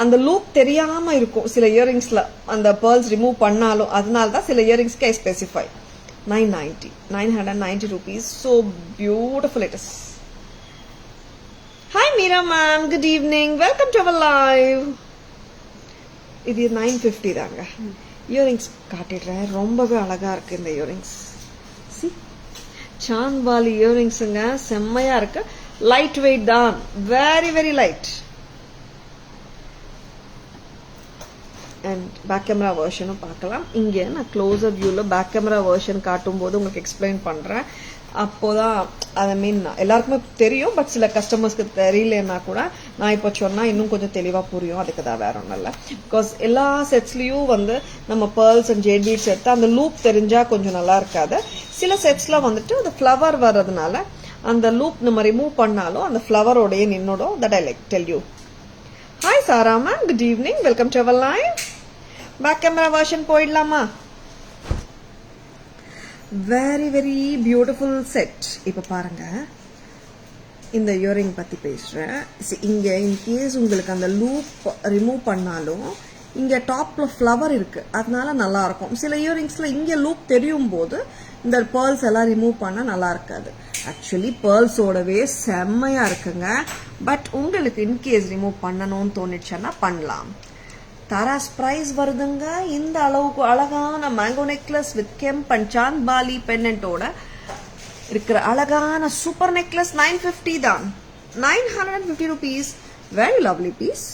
அந்த லூப் தெரியாம இருக்கும் சில இயரிங்ஸ்ல, அந்த pearls ரிமூவ் பண்ணாலும். அதனால தான் சில இயரிங்ஸ்க்கு I specify. 990 rupees. So beautiful it is. Hi Meera ma'am, good evening. Welcome to our live. இது 950 தாங்க. இயரிங்ஸ் காட்டிடுறேன். ரொம்பவே அழகா இருக்கு இந்த இயரிங்ஸ். See, சாந்த்வாலி இயரிங்ஸுங்க, செம்மையா இருக்கு. லைட் வெயிட் தான், very very light. And back camera வெர்ஷனும் பார்க்கலாம். இங்கே நான் க்ளோசர் வியூல பேக் கேமரா வெர்ஷன் காட்டும் போது உங்களுக்கு எக்ஸ்பிளைன் பண்றேன். அப்போதான் ஐ மீன் எல்லாருக்குமே தெரியும், பட் சில கஸ்டமர்ஸ்க்கு தெரியலன்னா கூட நான் இப்போ சொன்னா இன்னும் கொஞ்சம் தெளிவா புரியும். அதுக்கு தான் வேற ஒன்றும் இல்லை. பிகாஸ் எல்லா செட்ஸ்லயும் வந்து நம்ம பேர்ல்ஸ் அண்ட் ஜேட் பீட்ஸ் எடுத்து அந்த லூப் தெரிஞ்சா கொஞ்சம் நல்லா இருக்காது. சில செட்ஸ்ல வந்துட்டு அந்த ஃபிளவர் வர்றதுனால அந்த லூப் நம்ம ரிமூவ் பண்ணாலும் அந்த ஃபிளவரோடய நின்னோடும். That I like tell you. Hi Sara ma'am, good evening. Welcome to our live. Back camera version போயிடலாமா? Very very beautiful set. இப்போ பாருங்க, இந்த இயரிங் பத்தி பேசுறேன். இங்க இன்கேஸ் உங்களுக்கு அந்த லூப் ரிமூவ் பண்ணாலும் இங்க டாப்ல ஃபிளவர் இருக்கு, அதனால நல்லா இருக்கும். சில இயரிங்ஸ்ல இங்க லூப் தெரியும் போது இந்த பேர்ல்ஸ் எல்லாம் ரிமூவ் பண்ண நல்லா இருக்காது. ஆக்சுவலி பேர்ல்ஸோடவே செம்மையா இருக்குங்க. பட் உங்களுக்கு இன்கேஸ் ரிமூவ் பண்ணணும்னு தோணுச்சுன்னா பண்ணலாம். தாராஸ் பிரைஸ் வருதுங்க. இந்த அளவுக்கு அழகான mango necklace with kemp and chand bali பென்னண்டோட இருக்கிற அழகான சூப்பர் நெக்லஸ் 950 தான். 950 rupees. Very lovely piece.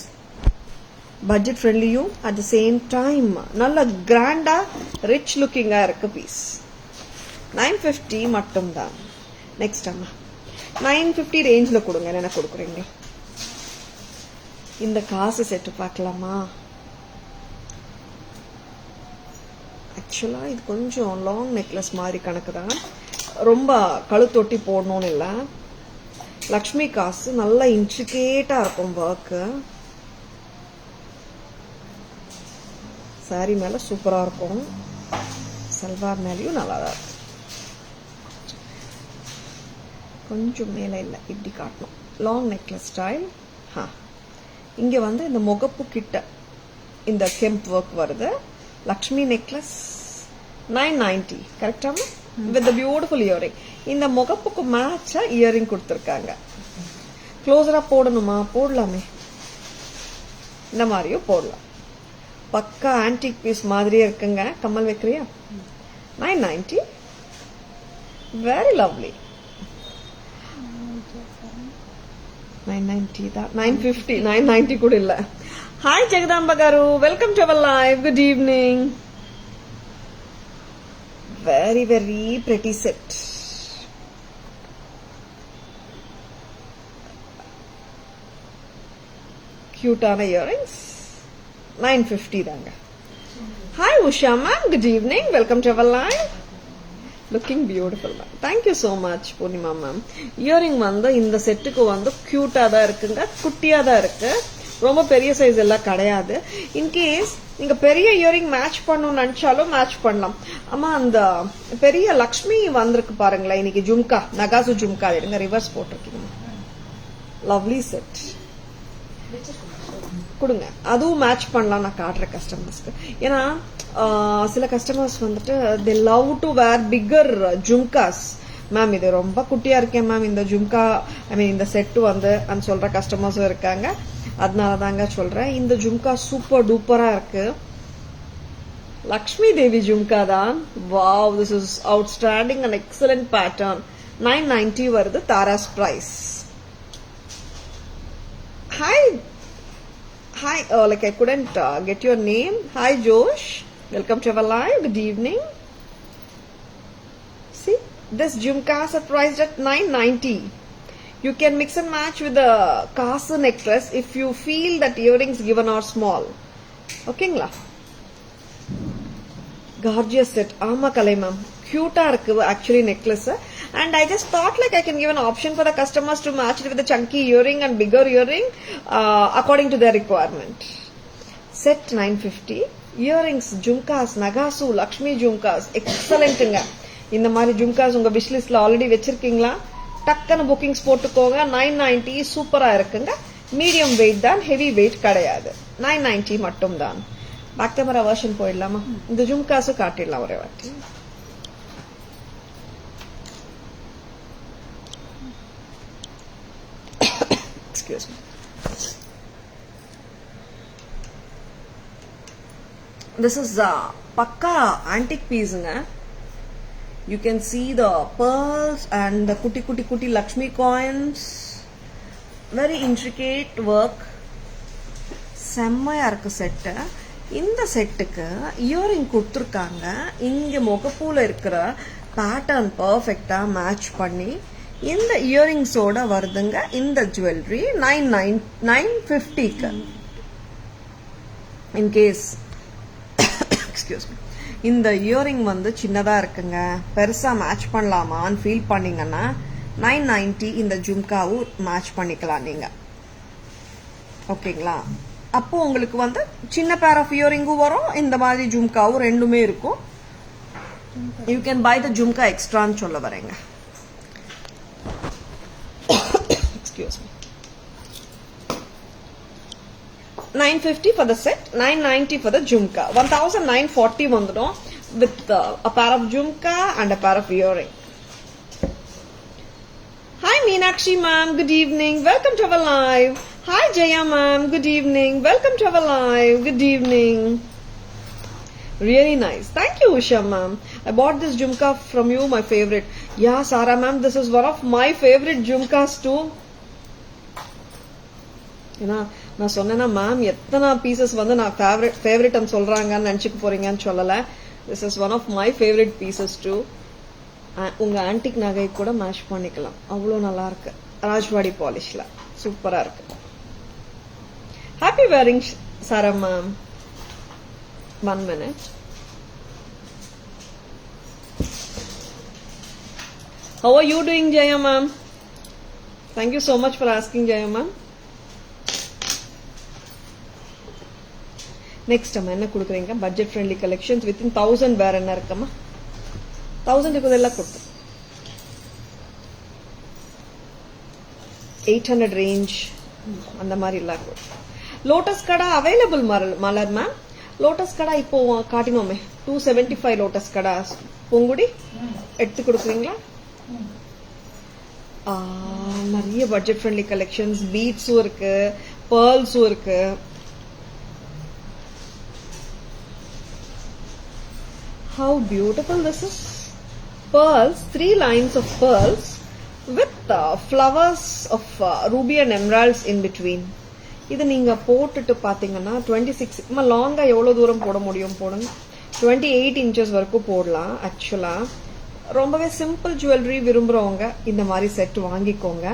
Budget friendly யும் at the same time நல்ல கிராண்டா ரிச் லுக்கிங்கா இருக்கு பீஸ். 950 மட்டும் தான். நெக்ஸ்ட் அம்மா 950 ரேஞ்ச்ல கொடுங்க. என்ன கொடுக்குறீங்க? இந்த காசு செட்டு பார்க்கலாமா? ஆக்சுவலா இது கொஞ்சம் லாங் நெக்லஸ் மாதிரி கணக்கு தான். ரொம்ப கழுத்தொட்டி போடணும்னு இல்லை. லக்ஷ்மி காசு நல்லா இன்ட்ரிகேட்டா இருக்கும் ஒர்க்கு. சாரி மேல சூப்பரா இருக்கும். சல்வார் மேலேயும் நல்லா தான் இருக்கும். கொஞ்சம் மேல இல்லை, இப்படி காட்டணும். Long necklace style. இங்க வந்து இந்த முகப்பு கிட்ட இந்த கெம்ப் ஒர்க் வருது. லக்ஷ்மி நெக்லஸ் 990 கரெக்டாமா? With beautiful earring. இந்த முகப்புக்கு மேட்சா இயரிங் கொடுத்துருக்காங்க. க்ளோஸரா போடணுமா? போடலாமே. இந்த மாதிரியும் போடலாம். பக்கா ஆன்டிக் பீஸ் மாதிரியே இருக்குங்க. கம்மல் வைக்கிறியா? 990. Very lovely. 990 தான். 950 990 கூட இல்ல. Hi Jagadamba garu, welcome to our live. Good evening. Very very pretty set. Cute ana earrings. 950 தாங்க. Hi Usha ma'am, good evening. Welcome to our live. Looking beautiful ma'am. Thank you so much Purnima ma'am. Earring வந்து இந்த செட்டுக்கு வந்து கியூட்டா தான் இருக்குங்க. குட்டியா தான் இருக்கு. ரொம்ப பெரிய சைஸ் எல்லாம் கிடையாது. இன்கேஸ் நீங்க பெரிய இயரிங் மேட்ச் பண்ணணும்னு நினைச்சாலும் மேட்ச் பண்ணலாம். ஆமா, அந்த பெரிய லக்ஷ்மி வந்திருக்கு பாருங்களேன் இன்னைக்கு. ஜும்கா, நகாசு ஜும்கா எடுங்க. ரிவர்ஸ் போட்டிருக்கீங்க. லவ்லி செட் கொடுங்க. அதுவும் மேட்ச் பண்ணலாம். நான் காட்டுற கஸ்டமர்ஸ்க்கு. ஏன்னா சில கஸ்டமர்ஸ் வந்துட்டு they love to wear bigger jhumkas. Ma'am இது ரொம்ப குட்டியா இருக்கேன் மேம் இந்த ஜும்கா, ஐ மீன் இந்த செட்டு வந்து சொல்ற கஸ்டமர்ஸும் இருக்காங்க. அதனால தாங்க சொல்றேன். இந்த ஜும்கா சூப்பர் டூப்பரா இருக்கு. லக்ஷ்மி தேவி ஜும்கா தான். Wow, this is outstanding and excellent pattern. 990 வருது Tara's price. Hi hi, like I couldn't get your name. Hi Josh, welcome to our live. Good evening. See, this jhumkas are priced at 990. You can mix and match with the kasu necklace if you feel that earrings given are small. Okay-ங்களா? Gorgeous set. ஆமா Kalai ma'am, cute இருக்கு actually necklace. And I just thought like I can give an option for the customers to match it with a chunky earring and bigger earring according to their requirement. Set 950. Earrings, jhumkas, nagasu, Lakshmi jhumkas, excellentங்க. இந்த மாதிரி ஜும்காஸ் உங்க wish லிஸ்ட்ல already வச்சிருக்கீங்களா? டக்குன்னு bookings போட்டுக்கோங்க. 990 சூப்பரா இருக்குங்க. Medium wait தான், ஹெவி வெயிட் கிடையாது. 990 மட்டும் தான். பேக் கேமரா வெர்ஷன் போயிடலாமா? இந்த ஜும்காஸு காட்டிடலாம் ஒரே வாட்டி. Excuse me. திஸ் இஸ் பக்கா antique பீஸுங்க. You can see the pearls and the kutti Lakshmi coins. Very intricate work. செம்மையா இருக்கு செட்டு. இந்த செட்டுக்கு இயரிங் கொடுத்துருக்காங்க. இங்க முகப்பூல இருக்கிற பேட்டர்ன் பர்ஃபெக்டா மேட்ச் பண்ணி இந்த இயரிங்ஸோட வருதுங்க இந்த ஜுவல்லரி 950க்கு. இன் கேஸ் எக்ஸ்கியூஸ் மீ, இந்த இயரிங் வந்து சின்னதா இருக்குங்க, பெருசா மேட்ச் பண்ணலாமான்னு ஃபீல் பண்ணீங்கன்னா 990 இந்த ஜும்காவும் மேட்ச் பண்ணிக்கலாம் நீங்க. ஓகேங்களா? அப்போ உங்களுக்கு வந்து சின்ன பேர் ஆஃப் இயரிங்கும் வரும், இந்த மாதிரி ஜும்காவும் ரெண்டுமே இருக்கும். You can buy the jhumka எக்ஸ்ட்ரான்னு சொல்ல வரேங்க. Excuse me. 950 for the set, 990 for the jhumka. 1940 வந்துடும். with a pair of jhumka and a pair of earring. Hi Meenakshi ma'am, good evening, welcome to our live. Hi Jaya ma'am, good evening, welcome to our live, good evening. Really nice. Thank you Usha ma'am. I bought this jhumka from you, my favorite. Yeah Sara ma'am, this is one of my favorite jhumkas too. ஏன்னா நான் சொன்னேன்னா ma'am எத்தனை pieces வந்து நான் ஃபேவரட்னு சொல்றாங்கன்னு நினைச்சுக்க போறீங்கன்னு சொல்லல. This is one of my favourite pieces too. உங்க ஆன்டிக் நகை கூட மேட்ச் பண்ணிக்கலாம், அவ்வளோ நல்லா இருக்கு. ராஜ்வாடி பாலிஷ்ல சூப்பரா இருக்கு. Happy wearing Sara ma'am. 1 minute. How are you doing Jaya ma'am? Thank you so much for asking Jaya ma'am. Next நம்ம என்ன கொடுக்குறீங்க? பட்ஜெட் ஃப்ரெண்ட்லி கலெக்ஷன்ஸ் வித்தின் 1000 வேற என்ன இருக்கமா? 1000 இருக்கிறதெல்லாம் கொடுத்து 800 ரேஞ்ச் அந்த மாதிரி எல்லாம் கொடுத்து. லோட்டஸ் கடா அவைலபிள் மலர் மேம். லோட்டஸ் கடா இப்போ காட்டினோமே 275 லோட்டஸ் கடா பொங்குடி எடுத்து கொடுக்குறீங்களா? நிறைய பட்ஜெட் ஃப்ரெண்ட்லி கலெக்ஷன்ஸ், பீட்ஸும் இருக்கு, பேர்ல்ஸும் இருக்கு. How beautiful this is. Pearls, 3 lines of pearls with flowers of ruby and emeralds in between. இது நீங்க போட்டுட்டு பாத்தீங்கன்னா 26 லாங்கா எவ்வளவு தூரம் போட முடியும் போடுங்க. 28 inches வரைக்கும் போடலாம். ஆக்சுவலா ரொம்பவே சிம்பிள் ஜுவல்லரி விரும்புறவங்க இந்த மாதிரி செட் வாங்கிக்கோங்க.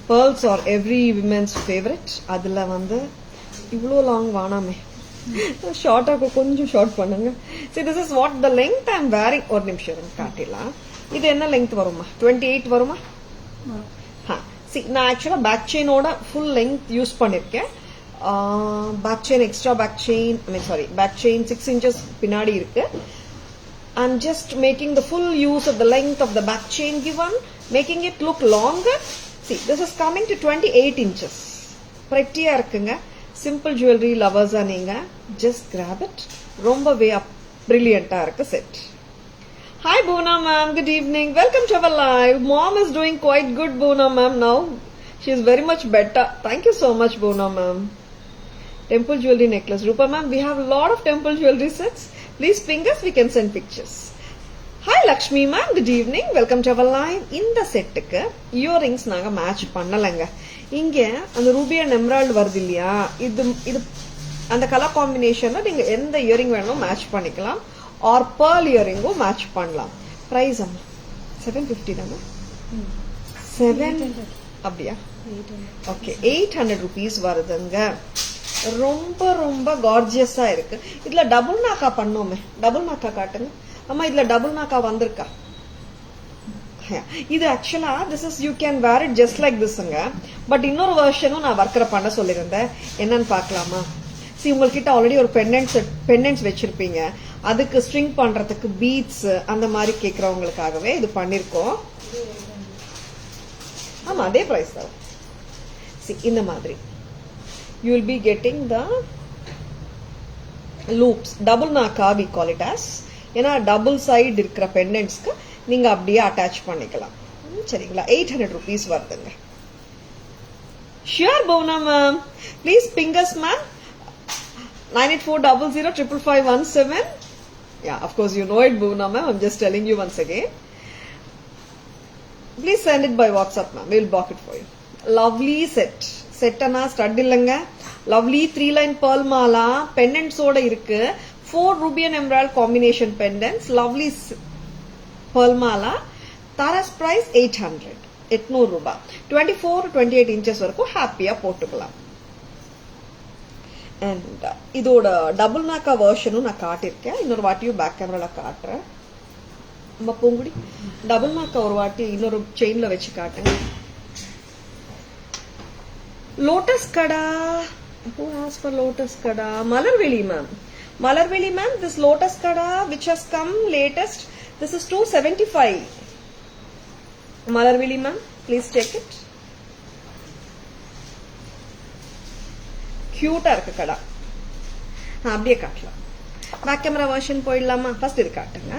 pearls are every women's favorite. அதுல வந்து இவ்வளோ லாங் வானாமே, ஷார்ட்டாக கொஞ்சம் ஷார்ட் பண்ணுங்க. See this is what the length I am wearing. ஒரு நிமிஷம் காட்டிடலாம். இது என்ன லெங்த் வருமா? 28 வருமா? நான் ஆக்சுவலா பேக் செயினோட ஃபுல் லெங்த் யூஸ் பண்ணிருக்கேன். Back chain extra back chain, back chain 6 inches பின்னாடி இருக்கு. I'm just making the full use of the length of the back chain given, making it look longer. See, this is coming to 28 inches. pretty-ஆ இருக்குங்க. Simple jewellery லவர்ஸா நீங்க just grab it. ரொம்பவே பிரில்லியண்டா இருக்கு set. Hi Poona ma'am, good evening, welcome to our live. Mom is doing quite good Poona ma'am now. She is very much better. Thank you so much Poona ma'am. Temple jewelry necklace. Rupa ma'am, we have a lot of temple jewelry sets. Please ping us, we can send pictures. Hi Lakshmi ma'am, good evening, welcome to our live. இந்த செட்டுக்கு earrings நாங்க match பண்ணலங்க. இங்க அந்த Ruby and Emerald வருது இல்லையா, இது அந்த கலர் காம்பினேஷன்ல நீங்க எந்த இயரிங் வேணும் மேட்ச் பண்ணிக்கலாம். ஆர் pearl இயரிங்கும் மேட்ச் பண்ணலாம். பிரைஸ் அம்மா 750 தானே? 7 அப்படியா? ஓகே, 800 rupees வருதுங்க. ரொம்ப ரொம்ப கார்ஜியஸா இருக்கு. இதுல டபுள் நாக்கா பண்ணோமே, டபுள் நாக்கா காட்டுங்க அம்மா. இதுல டபுள் நாக்கா வந்திருக்கா? இது ஆக்சுவலா this is you can wear it just like திஸ்ங்க. பட் இன்னொரு வெர்ஷனும் நான் ஒர்க்கரை பண்ண சொல்லியிருந்தேன். என்னன்னு பாக்கலாமா? சி, உங்ககிட்ட ஆல்ரெடி ஒரு பெண்டன்ட்ஸ் வச்சிருப்பீங்க, அதுக்கு ஸ்ட்ரிங் பண்றதுக்கு பீட்ஸ் அந்த மாதிரி கேக்குறவங்களுக்காகவே இது பண்ணிருக்கோம். ஆமா, அதே பிரைஸ் தான். சி, இந்த மாதிரி you will be getting the loops, double naka we call it as. ஏன்னா டபுள் சைடு இருக்கிற பெண்டன்ட்ஸ்க்கு நீங்க அப்படியே அட்டாச் பண்ணிக்கலாம். சரிங்களா? 800 rupees வருதுங்க. Sure Bhavna ma'am, please ping us ma'am 9840055517. Yeah, of course you know it Bhuvna ma'am, I'm just telling you once again. Please send it by WhatsApp ma'am, we'll block it for you. Lovely set. செட்டனா stud இல்லங்க, lovely 3 line pearl mala பெண்டன்ட்ஸோட இருக்கு. 4 ruby and emerald combination pendants, lovely pearl mala. Taras price 800 ரூபாய். 24 to 28 inches வரைக்கும் ஹாப்பியா போட்டுக்கலாம். And இதோட double நாக்கா வெர்ஷனும் நான் காட்டியிருக்கேன். இன்னொரு வாட்டியும் பேக் கேமரால காட்டுறேன். நம்ம பூங்குடி டபுள் நாக்கா ஒரு வாட்டி இன்னொரு செயின்ல வச்சு காட்டுங்க. Lotus Kada. Who asked for Lotus Kada? Malarveli ma'am. Malarveli ma'am, this Lotus Kada which has come latest, this is 275. Malarveli ma'am, please check it. Cute-ஆ இருக்கு கடா. அப்படியே காட்டலாம். பேக் கேமரா வெர்ஷன் போயிடலாமா? ஃபர்ஸ்ட் இது காட்டுங்க.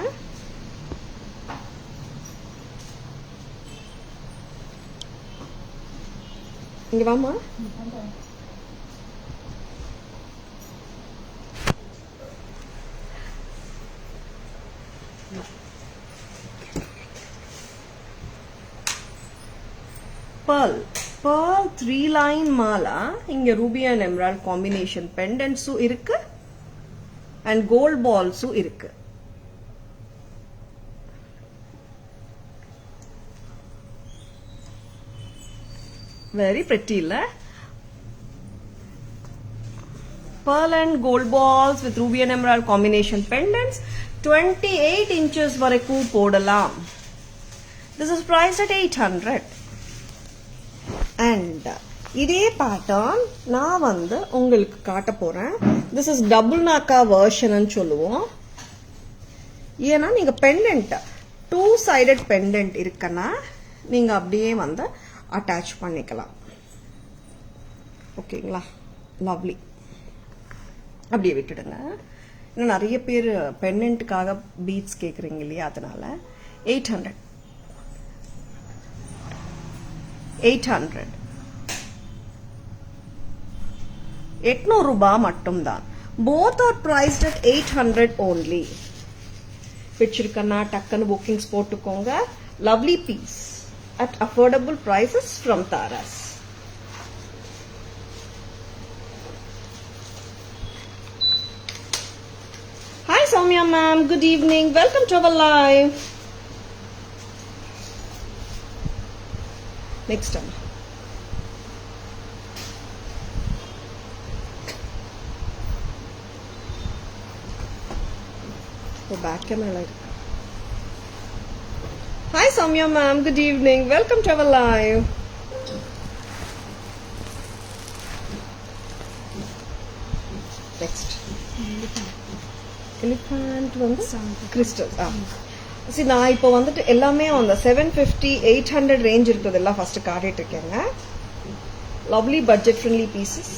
இங்க வாமா. Pearl 3-line Mala. இங்க Ruby and emerald combination பெண்டன்ட்ஸும் இருக்கு அண்ட் கோல்ட் பால்ஸும் இருக்கு. வெரி பிரிட்டி இல்ல? Pearl and gold balls with ruby and emerald combination pendants 28 inches வரைக்கும் போடலாம். This is priced at 800. And இதே pattern நான் வந்து உங்களுக்கு காட்ட போறேன். This is double naka version ன்னு சொல்லுவோம். ஏன்னா நீங்க pendant two sided pendant இருக்குன்னா நீங்க அப்படியே வந்து அட்டாச் பண்ணிக்கலாம். ஓகேங்களா? லவ்லி. அப்படியே விட்டுடுங்க. இன்னும் நிறைய பேர் பெண்டன்ட்டுக்காக பீட்ஸ் கேக்குறீங்க இல்லையா, அதனால 800 800 ரூபாய் மட்டும்தான். both are priced at 800 only. பிடிச்சிருக்கனா டக்குன்னு புக்கிங்ஸ் போட்டுக்கோங்க. lovely piece at affordable prices from Taras. Hi Soumya ma'am, good evening. Welcome to our live. Next time. So back camera like. Hi Soumya ma'am, good evening. Welcome to our live. Next. Elephant வந்து crystal. See நான் இப்போ வந்துட்டு எல்லாமே அந்த 750 800 range இருக்குதெல்லாம் first காட்டிட்டு இருக்கேங்க. Lovely budget friendly pieces.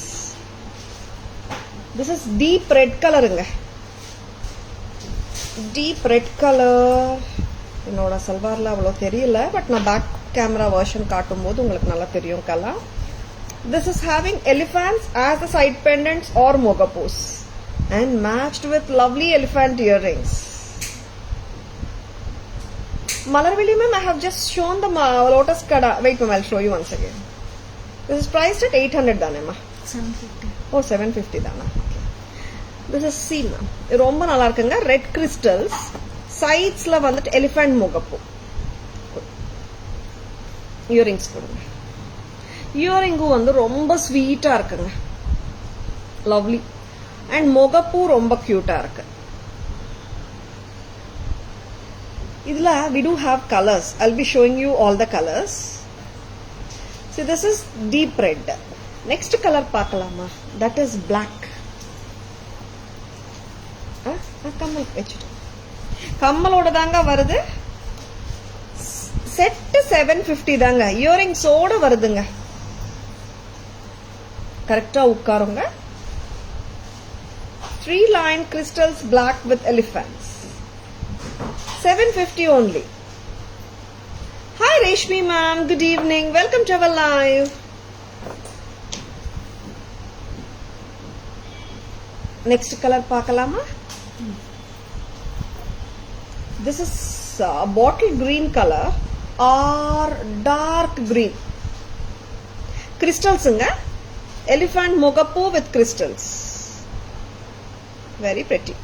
This is deep red colorங்க. Deep red color. என்னோட சல்வார்ல அவ்வளோ தெரியல, பட் நான் பேக் கேமரா வெர்ஷன் காட்டும் போது உங்களுக்கு நல்லா தெரியும் colour. This is having elephants as the side pendants or mogapos and matched with lovely elephant earrings. Malarvili ma'am, I have just shown the lotus kada. Wait ma'am, I'll show you once again. This is priced at 800 தானே மா? 750. Oh 750 தானா? Okay. This is C ma'am. ரொம்ப நல்லா இருக்குங்க. Red crystals. சைட்ஸ்ல வந்துட்டு elephant முகப்பு. Earrings கொடுங்க. இயரிங்கும் வந்து ரொம்ப ஸ்வீட்டா இருக்குங்க. லவ்லி. அண்ட் முகப்பு ரொம்ப கியூட்டா இருக்கு. இதுல we do have colors. I'll be showing you all the colors. See, this is deep red. Next color பார்க்கலாமா? That is black. கம்மல் வச்சுட்டு கம்மலோட தாங்க வருது. செட் 750 தாங்க. இயரிங்ஸோட வருதுங்க. கரெக்டா உட்காருங்க. 3-line crystals black with elephants. 750 only. Hi Reshmi ma'am, good evening. Welcome to our live. Next color பார்க்கலாமா? This is bottle green color or dark green. Crystals inga. Elephant mogapo with crystals. Very pretty.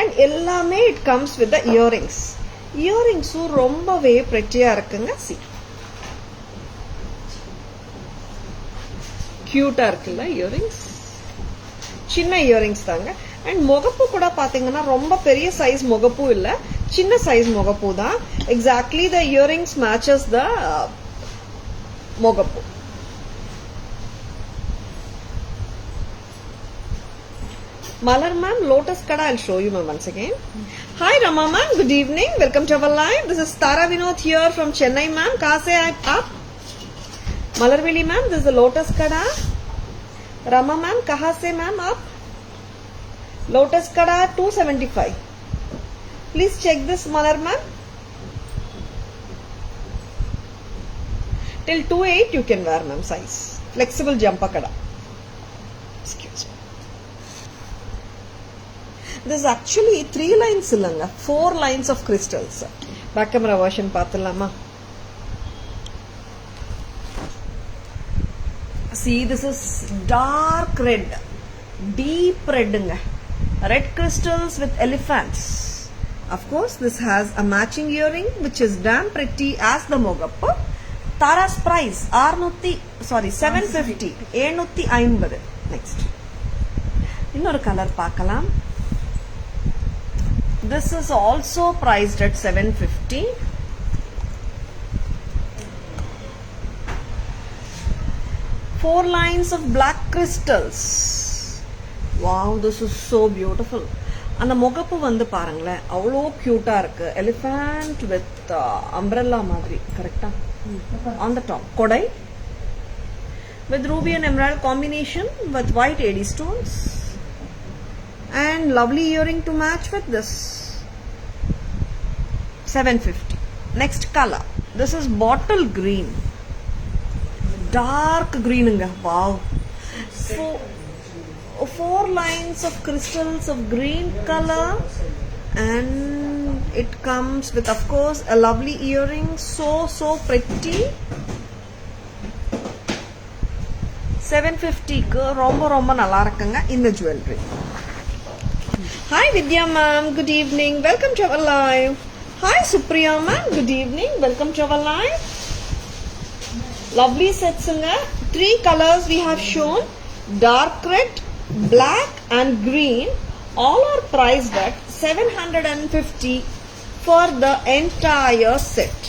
And ellame it comes with the earrings. Earrings ரொம்பவே pretty-ஆ இருக்குங்க. See. Cute-ஆ இருக்குல்ல earrings. சின்ன earrings தாங்க. And முகப்பு கூட பாத்தீங்கன்னா ரொம்ப பெரிய சைஸ் முகப்பு இல்ல, சின்ன சைஸ் முகப்பு தான். எக்ஸாக்ட்லி த இயரிங்ஸ் மேட்சஸ் த முகப்பு. Malar ma'am, Lotus Kada, I'll show you ma'am once again. Hi Rama ma'am, good evening. Welcome to our live. This is Tara Vinod here from Chennai ma'am. Kahan se aap? Malarvili ma'am, this is the Lotus Kada. Rama ma'am, kahan se ma'am aap? Lotus Kada 275. Please check this, Malar ma'am. Till 2/8 you can wear, ma'am, size. Flexible jumper kada. Excuse me. This is actually 3 lines illanga, 4 lines of crystals. Back camera version paathalama. See, this is dark red, deep red nga. Red crystals with elephants. Of course, this has a matching earring which is damn pretty as the mogappu. Tara's price 750. 750. Next. Innoru color paakalam. This is also priced at 750. Four lines of black crystals. Wow, this is so beautiful. அந்த முகப்பு வந்து பாருங்களேன், அவ்வளோ க்யூட்டா இருக்கு. Elephant with umbrella மாதிரி, கரெக்டா? On the top, kodai with ruby and emerald combination with white AD stones and lovely earring to match with this. 750. Next color, this is bottle green, dark green nga. Wow, four lines of crystals of green color, and it comes with, of course, a lovely earring. So pretty. 750 ku romba nalla irukanga இந்த jewelry. Hi Vidya ma'am, good evening, welcome to our live. Hi Supriya ma'am, good evening, welcome to our live. Lovely sets nga. 3 colors we have shown, dark red, black and green. All are priced at 750 for the entire set.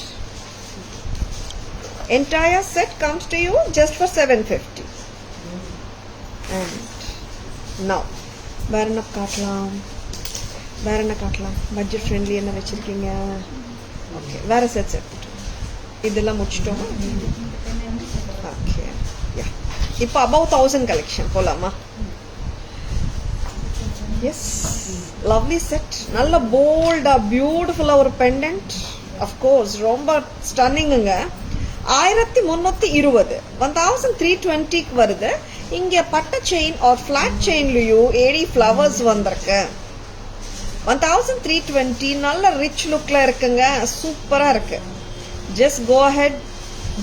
Entire set comes to you just for 750. And now வேற என்ன காட்டலாம், budget friendly என்ன வச்சிருக்கீங்க? Okay, வேற sets எடுத்துட்டு இதெல்லாம் முடிச்சிட்டோமா? Okay, யா, இப்போ above 1000 collection போலாமா? எஸ், லவ்லி செட், நல்ல போல்டா பியூட்டிஃபுல்லா ஒரு பெண்டன்ட். அஃப்கோர்ஸ் ரொம்ப ஸ்டன்னிங்குங்க. 1320, 1320க்கு வருது. இங்க பட்ட செயின் ஆர் ஃபிளாட் செயின்லயும் ஏடி ஃப்ளவர்ஸ் வந்திருக்கு. 1320, நல்ல ரிச் லுக்ல இருக்குங்க, சூப்பரா இருக்கு. Just go ahead,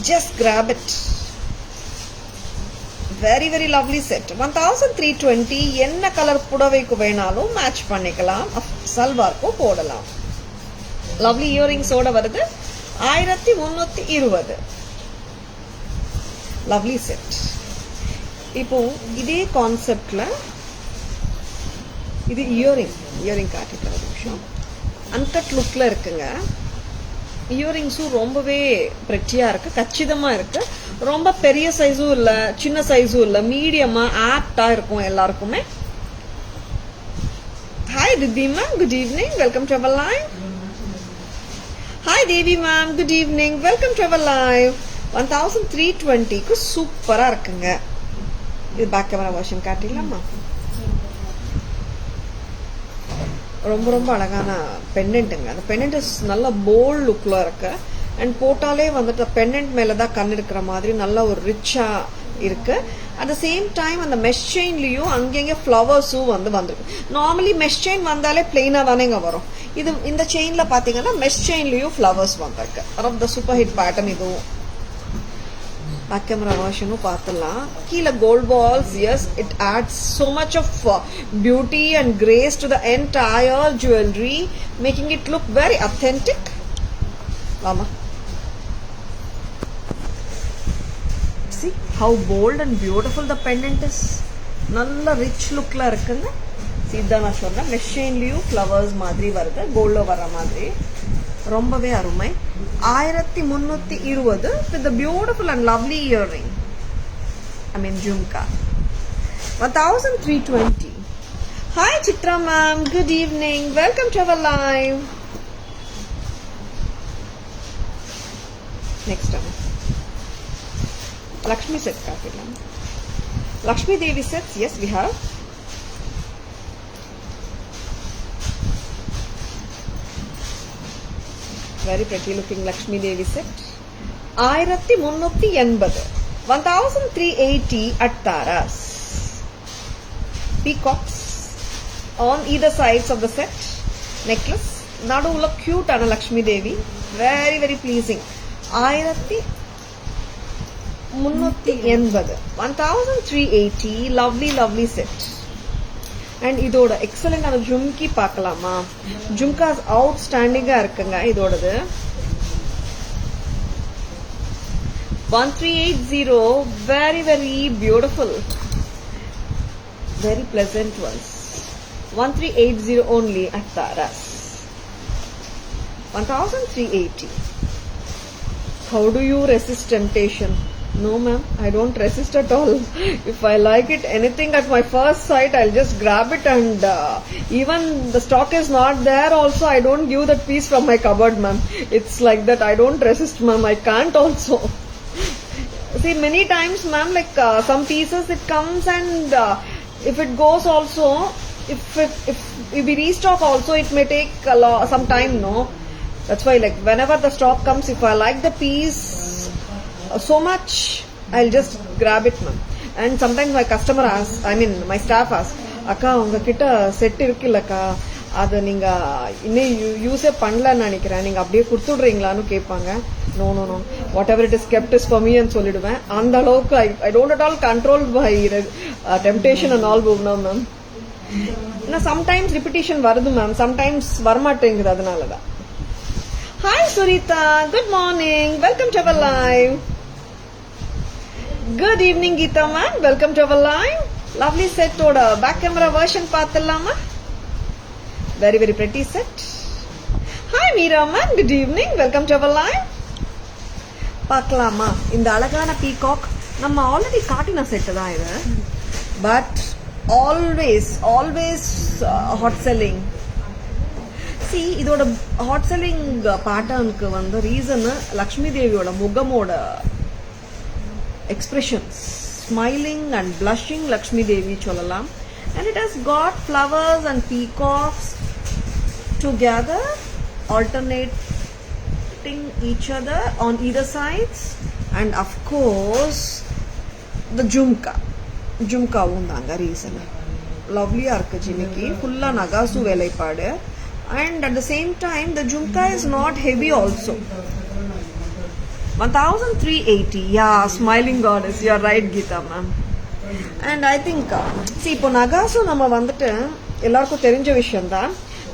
just grab it. Very very lovely set. 1320, என்ன கலர் புடவைக்கு வேணாலும் மேட்ச் பண்ணிக்கலாம், சல்வார்க்கும் போடலாம். லவ்லி இயரிங்ஸோட வருது. 1320 லவ்லி செட். இப்போ இதே கான்செப்ட்ல இது இயரிங் காட்டிக்கிற நிமிஷம். அன்கட் லுக்ல இருக்குங்க. இயரிங்ஸும் ரொம்பவே பிரெட்டியா இருக்கு, கச்சிதமா இருக்கு. ரொம்ப பெரிய சைஸும் இல்ல, சின்ன சைஸும் இல்ல, மீடியமா ஆப்டா இருக்கும் எல்லாருக்குமே. Hi Didi ma'am, good evening, welcome to our live. Hi Devi ma'am, good evening, welcome to our live. 1320க்கு சூப்பரா இருக்குங்க. இது பேக் கேமரா வெர்ஷன் காட்டிடலாமா? ரொம்ப அழகான பெண்டன்ட்டுங்க. அந்த பெண்டன்ட் நல்ல போல்ட் லுக்ல இருக்கு. அண்ட் போட்டாலே வந்துட்டு பெண்டன்ட் மேலதான் கண் இருக்கிற மாதிரி நல்ல ஒரு ரிச்சா இருக்கு. அட் த சேம் டைம் அந்த மெஷ் செயின்லயும் அங்கங்க ஃப்ளவர்ஸும் வந்துருக்கு. நார்மலி மெஷ் செயின் வந்தாலே பிளெயினா தானேங்க வரும். இது இந்த செயின்ல பாத்தீங்கன்னா மெஷ் செயின்லயும் ஃப்ளவர்ஸ் வந்திருக்கு. One of the super hit pattern இதுவும். பேக் கேமரா வெர்ஷனும் பார்த்துடலாம். கீழே gold balls. Yes, it adds so much of beauty and grace to the entire jewelry, making it look very authentic. Mama, see how bold and beautiful the pendant is. நல்ல rich லுக்ல இருக்குங்க. இதான் நான் சொன்னேன், mesh செயின்லயும் flowers மாதிரி வருது, கோல்ட்ல வர மாதிரி. ரொம்பவே அருமை. 1320 with the beautiful and lovely earring. I mean jhumka. 1320. Hi Chitra ma'am, good evening, welcome to our live. Next time Lakshmi set kaatilam. Lakshmi Devi sets, yes we have. Very pretty looking Lakshmi Devi set. 1380, 1380 at Taras. Peacocks on either sides of the set. Necklace. Naduvula cute ana Lakshmi Devi. Very very pleasing. 1380, 1380, lovely set. And இதோட excellent ஆன ஜும்கி பார்க்கலாமா? ஜும்காஸ் அவுட்ஸ்டாண்டிங்கா இருக்குங்க இதோடது. 1380, very very beautiful, very pleasant ones. 1380 only at Taras. 1380. How do you resist temptation? No ma'am, I don't resist at all. If I like it anything at my first sight, I'll just grab it, and even the stock is not there also, I don't give that piece from my cupboard ma'am. It's like that. I don't resist ma'am, I can't also. See, many times ma'am, like some pieces it comes, and if it goes also, if we restock also, it may take some time, no? That's why, like, whenever the stock comes, if I like the piece so much, I'll just grab it ma'am. And sometimes my customer asks, I mean my staff asks, akka unga kitta set irukilla அது நீங்க இன்னும் யூஸே பண்ணலன்னு நினைக்கிறேன், நீங்க அப்படியே கொடுத்துடுறீங்களான்னு கேட்பாங்க. No no no, whatever it is kept is for me ன்னு சொல்லிடுவேன். அந்த அளவுக்கு I don't at all control by temptation and all Bhuvna ma'am. ஏன்னா சம்டைம்ஸ் ரிப்பிட்டேஷன் வருது மேம், சம்டைம்ஸ் வரமாட்டேங்குது, அதனாலதான். Hi Surita, good morning, welcome to our live. Good evening Geeta ma'am, welcome to our live. Lovely set oda back camera version paathalama. Very very pretty set. Hi Meera ma'am, good evening, welcome to our live. Paakalama, இந்த அழகான peacock நம்ம already காட்டின set தான் இது, but always hot selling. See, இதோட hot selling பேட்டர்னுக்கு வந்து reason Lakshmi தேவியோட முகமோட எக்ஸ்பிரஷன்ஸ், smiling and blushing Lakshmi Devi சொல்லலாம். And it has got flowers and peacocks together, alternating each other on either sides, and of course the jumka undanga reason. Lovely irukku jiniki, fulla nagasu velaipaadu, and at the same time the jumka is not heavy also. 1380, yeah, smiling goddess, you are right Geeta ma'am. And I think see, இப்போ நகாசு நம்ம வந்துட்டு எல்லாருக்கும் தெரிஞ்ச விஷயம் தான்.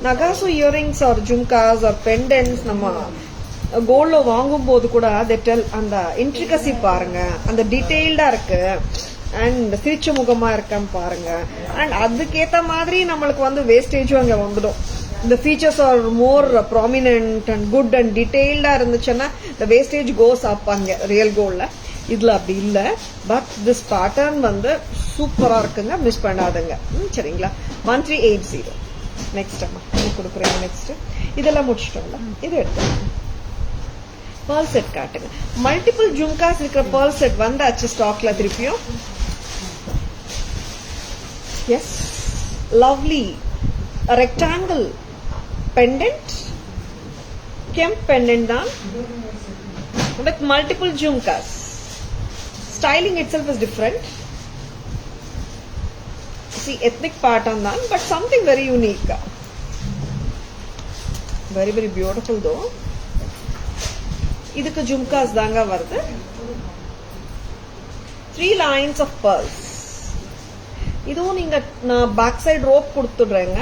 நகாசு earrings R jhumkas R பெண்டன்ஸ் நம்ம கோல்ட்ல வாங்கும் போது கூட they tell அந்த இன்ட்ரிகசி பாருங்க, அந்த டீடைல்டா இருக்கு, அண்ட் சிரிச்ச முகமா இருக்கான்னு பாருங்க, அண்ட் அதுக்கேத்த மாதிரி நம்மளுக்கு வந்து வேஸ்டேஜும் அங்க வந்துடும். The features are more prominent and good and detailed இருந்துச்சுன்னா the wastage goes up அங்க ரியல் கோல்ட்ல. இதுல அப்படி இல்ல, பட் திஸ் பேட்டர்ன் வந்து சூப்பரா இருக்குங்க, மிஸ் பண்ணாதுங்க. சரிங்களா? 1380. நெக்ஸ்ட் அம்மா கொடுக்குறேன். நெக்ஸ்ட் இதெல்லாம் முடிச்சிட்டோம்ல, இது எடுத்து பேர்ல் செட் காட்டுங்க. மல்டிபிள் ஜும்காஸ் இருக்கிற பேர்ல் செட் வந்தாச்சு ஸ்டாக்ல திருப்பியும். Yes, lovely rectangle pendant, kemp pendant தான், with multiple jhumkas. Styling itself is different. See, ethnic pattern தான், but something very unique. Very very beautiful though. இதுக்கு jhumkas தாங்க வருது. 3 lines of pearls. இதுவும் நீங்க நான் பேக் சைடு ரோப் கொடுத்துடுறேங்க.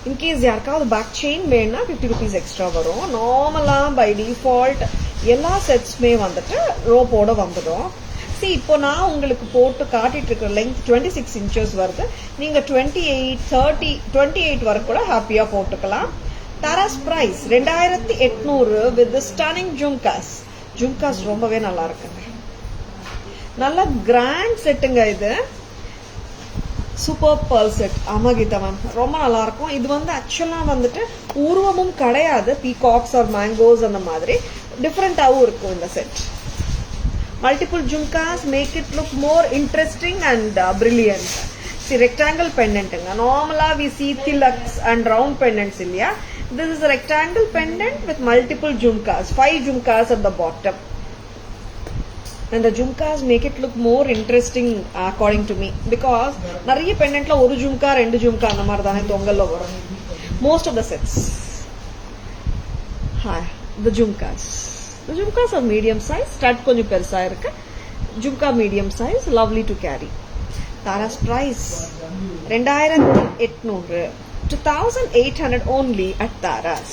இன்கேஸ் யாருக்காவது back chain வேணும்னா 50 rupees எக்ஸ்ட்ரா வரும். நார்மலா பை டிஃபால்ட் எல்லா செட்ஸ்மே வந்துட்டு ரோப்போட வந்துடும். சி, இப்போ நான் உங்களுக்கு போட்டு காட்டிட்டு இருக்கிற லெங்க் 26 inches வருது. நீங்க 28, 30, 28 வரைக்கும் கூட ஹாப்பியா போட்டுக்கலாம். Tara's price 2800 with stunning jhumkas. Jhumkas ரொம்பவே நல்லா இருக்குங்க, நல்ல கிராண்ட் செட்டுங்க இது. Super pearl set. ஆமா கீதா மேம், ரொம்ப நல்லா இருக்கும். இது வந்து ஆக்சுவலா வந்துட்டு உருவமும் கிடையாது, பீகாக்ஸ் ஆர் மேங்கோஸ் அந்த மாதிரி டிஃப்ரெண்டாவும் இருக்கும் இந்த set. Multiple jhumkas make it look more interesting and brilliant. See, rectangle pendant. Normally we see tilaks and round pendants இல்லையா? This is a rectangle pendant with multiple jhumkas, 5 jhumkas at the bottom. And the jhumkas make it look more interesting according to me, because நிறைய pendantல ஒரு jhumka ரெண்டு jhumka அந்த மாதிரி தானே தொங்கல்ல வரும் most of the sets. Hi, the jhumkas are medium size, stud கொஞ்சம் பெருசா இருக்கு, jhumka medium size, lovely to carry. Tara's price 2800, 2800 only at Tara's.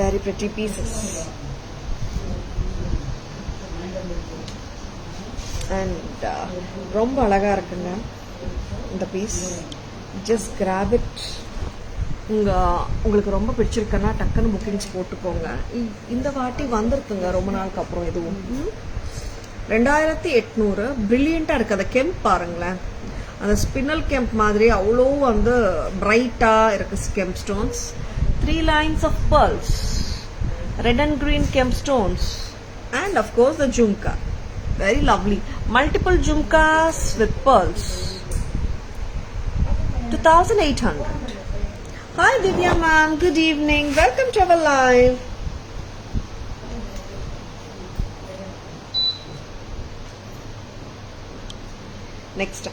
Very pretty pieces. And ரொம்ப அழகா இருக்குங்க இந்த பீஸ். Just grab it. உங்களுக்கு ரொம்ப பிடிச்சிருக்குன்னா டக்குன்னு புக்கிங்ஸ் போட்டுக்கோங்க. இந்த வாட்டி வந்திருக்குங்க ரொம்ப நாளுக்கு அப்புறம் இதுவும். 2800. பிரில்லியண்டா இருக்கு. அந்த கெம்ப் பாருங்களேன், அந்த ஸ்பின்னல் கெம்ப் மாதிரி அவ்வளோ வந்து பிரைட்டா இருக்கு கெம்ப் stones. 3 lines of pearls, red and green kemp stones, and of course the jhumka. Very lovely. Multiple jhumkas with pearls. 2800. Hi Divya ma'am, good evening. Welcome to our live. Next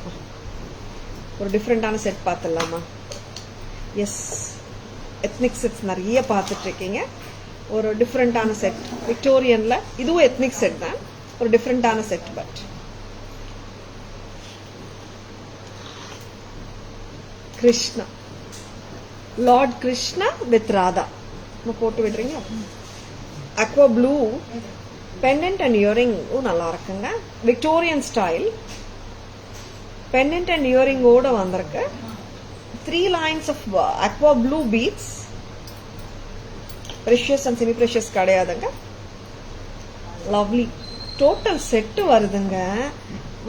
ஒரு டிஃப்ரெண்டான செட் பார்த்துடலாமா? S, ethnic sets நிறைய பார்த்துட்டு இருக்கீங்க. ஒரு டிஃப்ரெண்டான set விக்டோரியன்ல, இதுவும் ethnic set தான், ஒரு டிஃப்ரெண்டான set. But Krishna, lord Krishna with Radha போட்டு விடுறீங்களா? Aqua blue pendant and earring நல்லா இருக்குங்க. விக்டோரியன் ஸ்டைல் பெண்டன்ட் அண்ட் இயரிங்கோட வந்திருக்கு. 3 lines of aqua blue beads. Precious and semi precious கிடையாதுங்க. Lovely. Total set வருதுங்க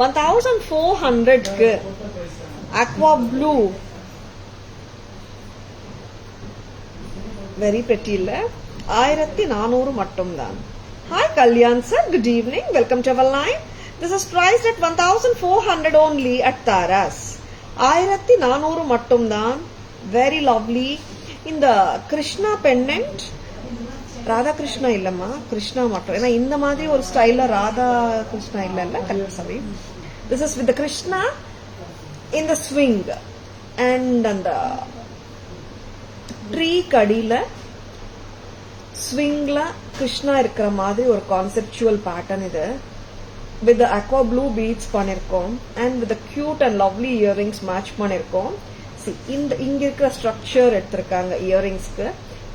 1400க்கு. aqua blue very pretty இல்ல? 1400 மட்டும்தான். Hi Kalyan sir, good evening. Welcome to our live. This is priced at 1400 only at Tara's. 1400 மட்டும்தான். Very lovely. இந்த Krishna pendant, Radha Krishna இல்லம்மா, கிருஷ்ணா மட்டும். ஏன்னா இந்த மாதிரி ஒரு ஸ்டைல்ல ராதா கிருஷ்ணா இல்ல கல்யாண. This is with the Krishna in the swing and அந்த ட்ரீ கடியில ஸ்விங்ல கிருஷ்ணா இருக்கிற மாதிரி ஒரு கான்செப்சுவல் பேட்டர்ன் இது. with the aqua blue beads பண்ணிருக்கோம் and with the cute and lovely earrings match பண்ணிருக்கோம். see இங்க இருக்கிற ஸ்ட்ரக்சர் எடுத்திருக்காங்க இயரிங்ஸ்க்கு,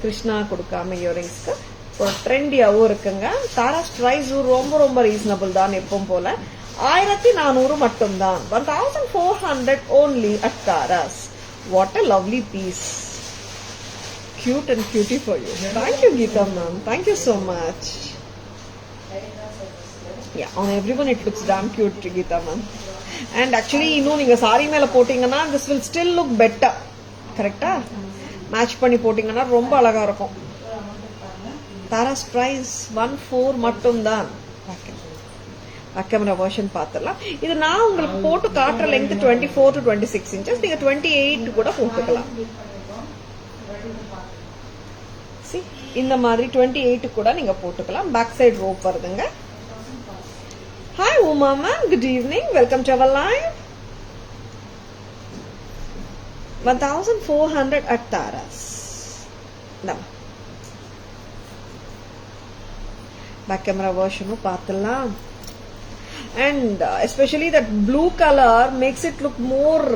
கிருஷ்ணா கொடுக்காம இயரிங்ஸ்க்கு. ஒரு ட்ரெண்டியாவும் இருக்குங்க. தாராஸ் பிரைஸ் ரொம்ப ரொம்ப ரீசனபிள் தான் எப்பவும் போல. 1400 மட்டும்தான். 1400 only at Tara's. What a lovely piece. Cute and cutie for you. Thank you Geeta ma'am. Thank you so much. Yeah, on everyone it looks damn cute Geeta ma'am. And actually இன்னும் நீங்க sorry மேல போட்டீங்கன்னா this will still look better. கரெக்டா? Match பண்ணி போட்டீங்கன்னா ரொம்ப அழகா இருக்கும். Tara's price 14 மட்டும்தான். பேக் கேமரா வெர்ஷன் பார்த்துடலாம். இது நான் உங்களுக்கு போட்டு காட்டுற லெங்த் 24 to 26 inches. நீங்க 28 கூட போட்டுக்கலாம். See, இந்த மாதிரி 28 கூட நீங்க போட்டுக்கலாம். பேக் சைடு ரோப் வருதுங்க. Hi Uma ma'am, good evening. Welcome to our live. 1400 at Tara's. Back camera version பார்த்துடலாம். And especially that blue color makes it look more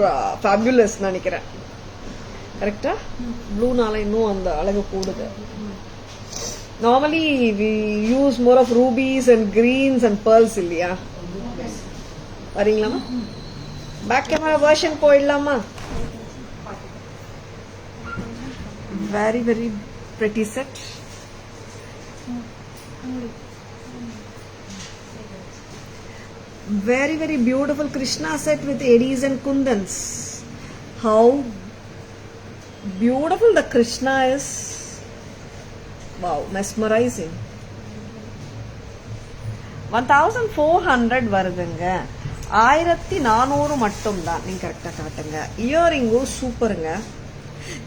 fabulous நினைக்கிறேன். கரெக்டா? ப்ளூ நால இன்னும் அந்த அழகு கூடுது. Normally we use more of rubies and greens and pearls இல்லையா? வரீங்களாமா? Back camera version போயிடலாமா? Very very pretty set. Very very beautiful Krishna set with eddies and kundans. How beautiful the Krishna is. Wow, mesmerizing. 1400 வருதுங்க. 1400 மட்டும் தான். நீங்க கரெக்டா காட்டுங்க. இயரிங்கும் சூப்பருங்க.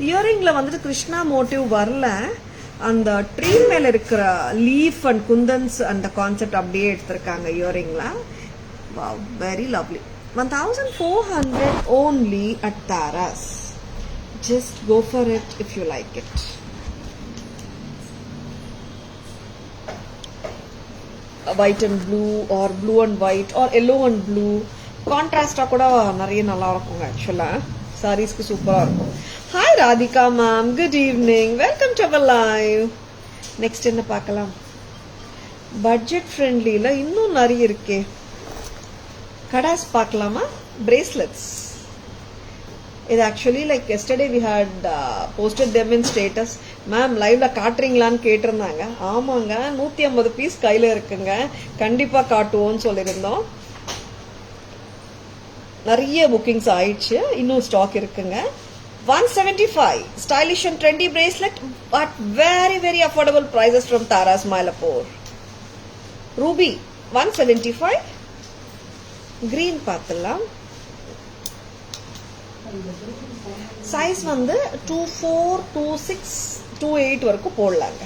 இயரிங்ல வந்துட்டு கிருஷ்ணா மோட்டிவ் வரல, அந்த ட்ரீ மேல இருக்கிற லீஃப் அண்ட் குந்தன்ஸ் அந்த கான்செப்ட் அப்படியே எடுத்திருக்காங்க இயரிங்ல. Wow, very lovely. 1400 only at Taras. Just go for it if you like it. White and blue or blue and white or yellow and blue கான்ட்ராஸ்டா கூட நிறைய நல்லா இருக்குங்க. ஆக்சுவலா சாரீஸ்க்கு சூப்பரா இருக்கும். Hi Radhika ma'am, good evening, welcome to our live. Next என்ன பார்க்கலாம்? பட்ஜெட் ஃப்ரெண்ட்லில இன்னும் நிறைய இருக்கே. கடாஸ் பார்க்கலாமா? பிரேஸ்லெட்ஸ். இது actually like yesterday we had posted them in status. Ma'am லைவ்ல காட்டுறீங்களான்னு கேட்டிருந்தாங்க. ஆமாங்க, 150 பீஸ் கையில இருக்குங்க, கண்டிப்பா காட்டுவோம்னு சொல்லியிருந்தோம். நிறைய புக்கிங்ஸ் ஆயிடுச்சு, இன்னும் ஸ்டாக் இருக்குங்க. 175 stylish and trendy bracelet but very very affordable prices from Taras Mylapore. Ruby 175. Green பார்த்துலாம். சைஸ் வந்து 24, 26, 28 வரைக்கும் போடலாங்க.